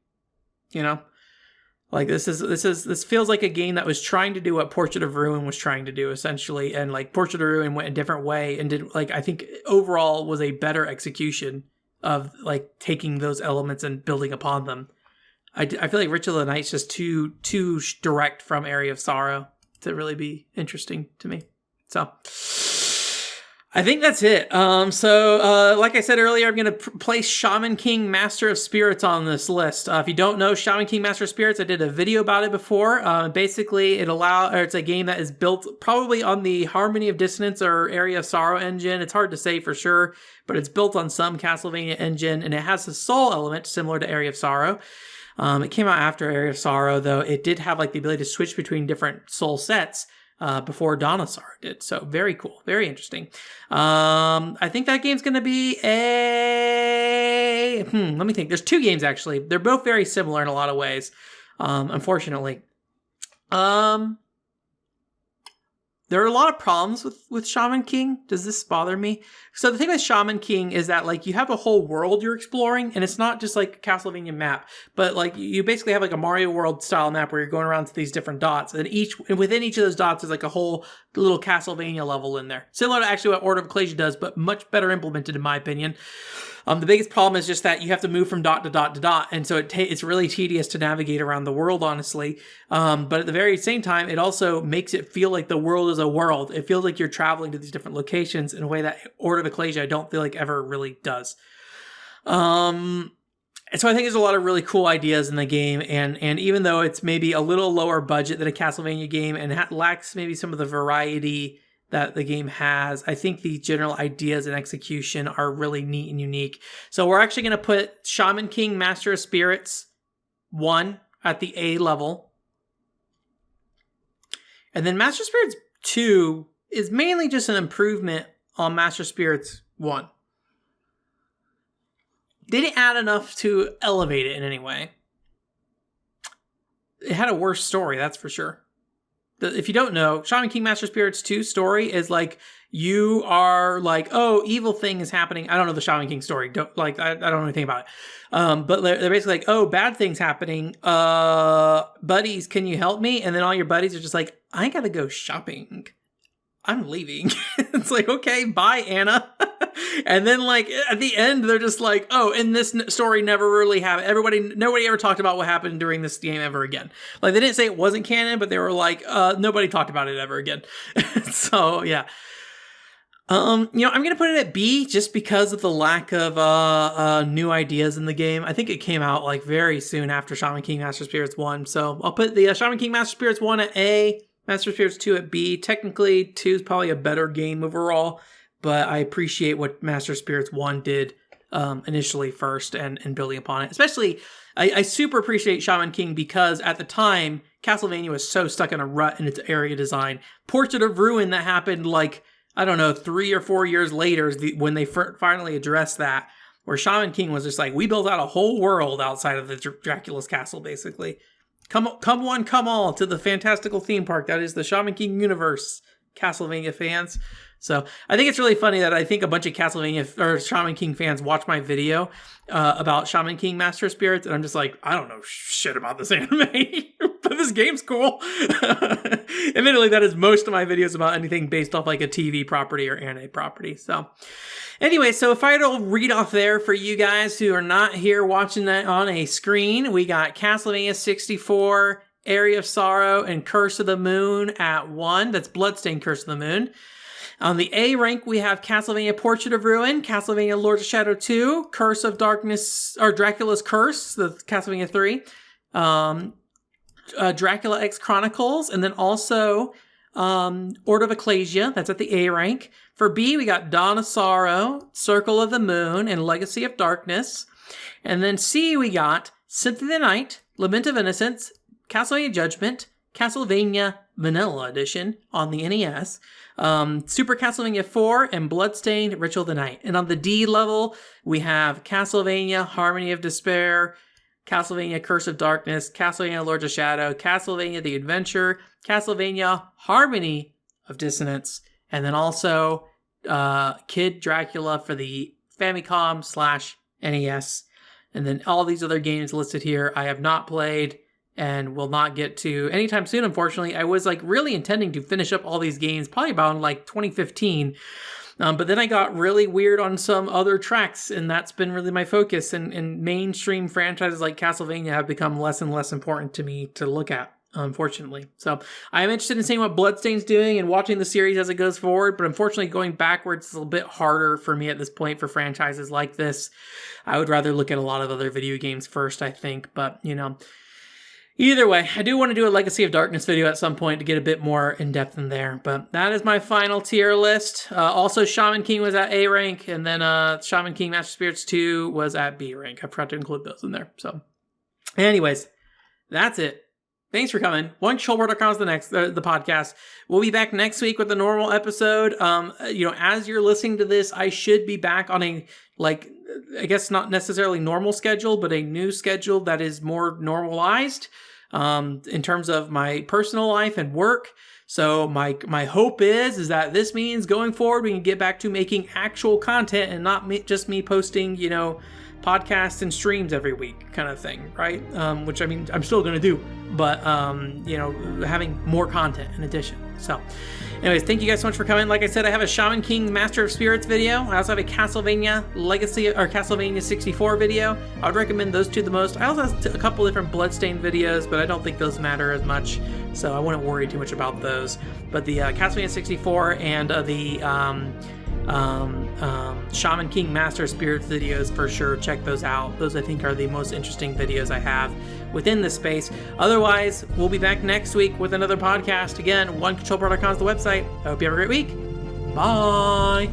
Like this feels like a game that was trying to do what Portrait of Ruin was trying to do essentially, and like Portrait of Ruin went a different way and did like I think overall was a better execution of like taking those elements and building upon them. I feel like Ritual of the Night's just too direct from Area of Sorrow to really be interesting to me. So I think that's it. Like I said earlier, I'm going to place Shaman King Master of Spirits on this list. If you don't know Shaman King Master of Spirits, I did a video about it before. Basically, it's a game that is built probably on the Harmony of Dissonance or Area of Sorrow engine. It's hard to say for sure, but it's built on some Castlevania engine, and it has a soul element similar to Area of Sorrow. It came out after Area of Sorrow, though it did have like the ability to switch between different soul sets. Before Dinosaur did. So very cool. Very interesting. I think that game's going to be let me think. There's 2 games, actually. They're both very similar in a lot of ways, unfortunately. There are a lot of problems with Shaman King. Does this bother me? So the thing with Shaman King is that like you have a whole world you're exploring, and it's not just like a Castlevania map, but like you basically have like a Mario World style map where you're going around to these different dots, and within each of those dots is like a whole little Castlevania level in there. Similar to actually what Order of Ecclesia does, but much better implemented in my opinion. The biggest problem is just that you have to move from dot to dot to dot, and so it's really tedious to navigate around the world, honestly. But at the very same time, it also makes it feel like the world is a world. It feels like you're traveling to these different locations in a way that Order of Ecclesia I don't feel like ever really does. And so I think there's a lot of really cool ideas in the game, and even though it's maybe a little lower budget than a Castlevania game and lacks maybe some of the variety that the game has, I think the general ideas and execution are really neat and unique. So we're actually going to put Shaman King Master of Spirits 1 at the A level. And then Master of Spirits 2 is mainly just an improvement on Master of Spirits 1. They didn't add enough to elevate it in any way. It had a worse story, that's for sure. If you don't know, Shaman King Master Spirits 2 story is like, you are like, oh, evil thing is happening. I don't know the Shaman King story. I don't know anything about it. But they're basically like, oh, bad thing's happening. Buddies, can you help me? And then all your buddies are just like, I gotta go shopping. I'm leaving. It's like, okay, bye, Anna. And then like at the end, they're just like, oh, and this story never really happened. Nobody ever talked about what happened during this game ever again. Like they didn't say it wasn't canon, but they were like, nobody talked about it ever again. So yeah. I'm going to put it at B just because of the lack of new ideas in the game. I think it came out like very soon after Shaman King Master Spirits 1. So I'll put the Shaman King Master Spirits 1 at A, Master Spirits 2 at B. Technically, 2 is probably a better game overall, but I appreciate what Master Spirits 1 did initially first and building upon it. Especially, I super appreciate Shaman King because at the time, Castlevania was so stuck in a rut in its area design. Portrait of Ruin that happened like, I don't know, 3 or 4 years later when they finally addressed that, where Shaman King was just like, we built out a whole world outside of the Dracula's castle, basically. Come one, come all to the fantastical theme park that is the Shaman King universe, Castlevania fans. So I think it's really funny that I think a bunch of Castlevania or Shaman King fans watch my video about Shaman King Master of Spirits, and I'm just like, I don't know shit about this anime, but this game's cool. Admittedly, that is most of my videos about anything based off like a TV property or anime property. So anyway, so if I had to read off there for you guys who are not here watching that on a screen, we got Castlevania 64, Area of Sorrow, and Curse of the Moon at 1. That's Bloodstained Curse of the Moon. On the A rank, we have Castlevania Portrait of Ruin, Castlevania Lords of Shadow 2, Curse of Darkness, or Dracula's Curse, the Castlevania 3, Dracula X Chronicles, and then also Order of Ecclesia, that's at the A rank. For B, we got Dawn of Sorrow, Circle of the Moon, and Legacy of Darkness. And then C, we got Symphony of the Night, Lament of Innocence, Castlevania Judgement, Castlevania Vanilla Edition on the NES, Super Castlevania IV, and Bloodstained Ritual of the Night. And on the D level, we have Castlevania Harmony of Despair, Castlevania Curse of Darkness, Castlevania Lords of Shadow, Castlevania The Adventure, Castlevania Harmony of Dissonance, and then also Kid Dracula for the Famicom/NES. And then all these other games listed here I have not played and will not get to anytime soon, unfortunately. I was like really intending to finish up all these games probably about like 2015. But then I got really weird on some other tracks, and that's been really my focus. And mainstream franchises like Castlevania have become less and less important to me to look at, unfortunately. So I'm interested in seeing what Bloodstained's doing and watching the series as it goes forward. But unfortunately, going backwards is a little bit harder for me at this point for franchises like this. I would rather look at a lot of other video games first, I think. But, either way, I do want to do a Legacy of Darkness video at some point to get a bit more in-depth in there. But that is my final tier list. Also, Shaman King was at A rank, and then Shaman King Master Spirits 2 was at B rank. I forgot to include those in there. So, anyways, that's it. Thanks for coming. OneControlBoard.com is the podcast. We'll be back next week with a normal episode. As you're listening to this, I should be back on a, I guess not necessarily normal schedule, but a new schedule that is more normalized in terms of my personal life and work. So my hope is that this means going forward we can get back to making actual content and not just me posting, podcasts and streams every week kind of thing, right? Which, I mean, I'm still going to do, but, having more content in addition. So anyways, thank you guys so much for coming. Like I said, I have a Shaman King Master of Spirits video. I also have a Castlevania Legacy or Castlevania 64 video. I would recommend those two the most. I also have a couple different Bloodstained videos, but I don't think those matter as much, so I wouldn't worry too much about those. But the Castlevania 64 and the Shaman King Master of Spirits videos, for sure, check those out. Those I think are the most interesting videos I have within this space. Otherwise, we'll be back next week with another podcast. Again, OneControlBoard.com is the website. I hope you have a great week. Bye.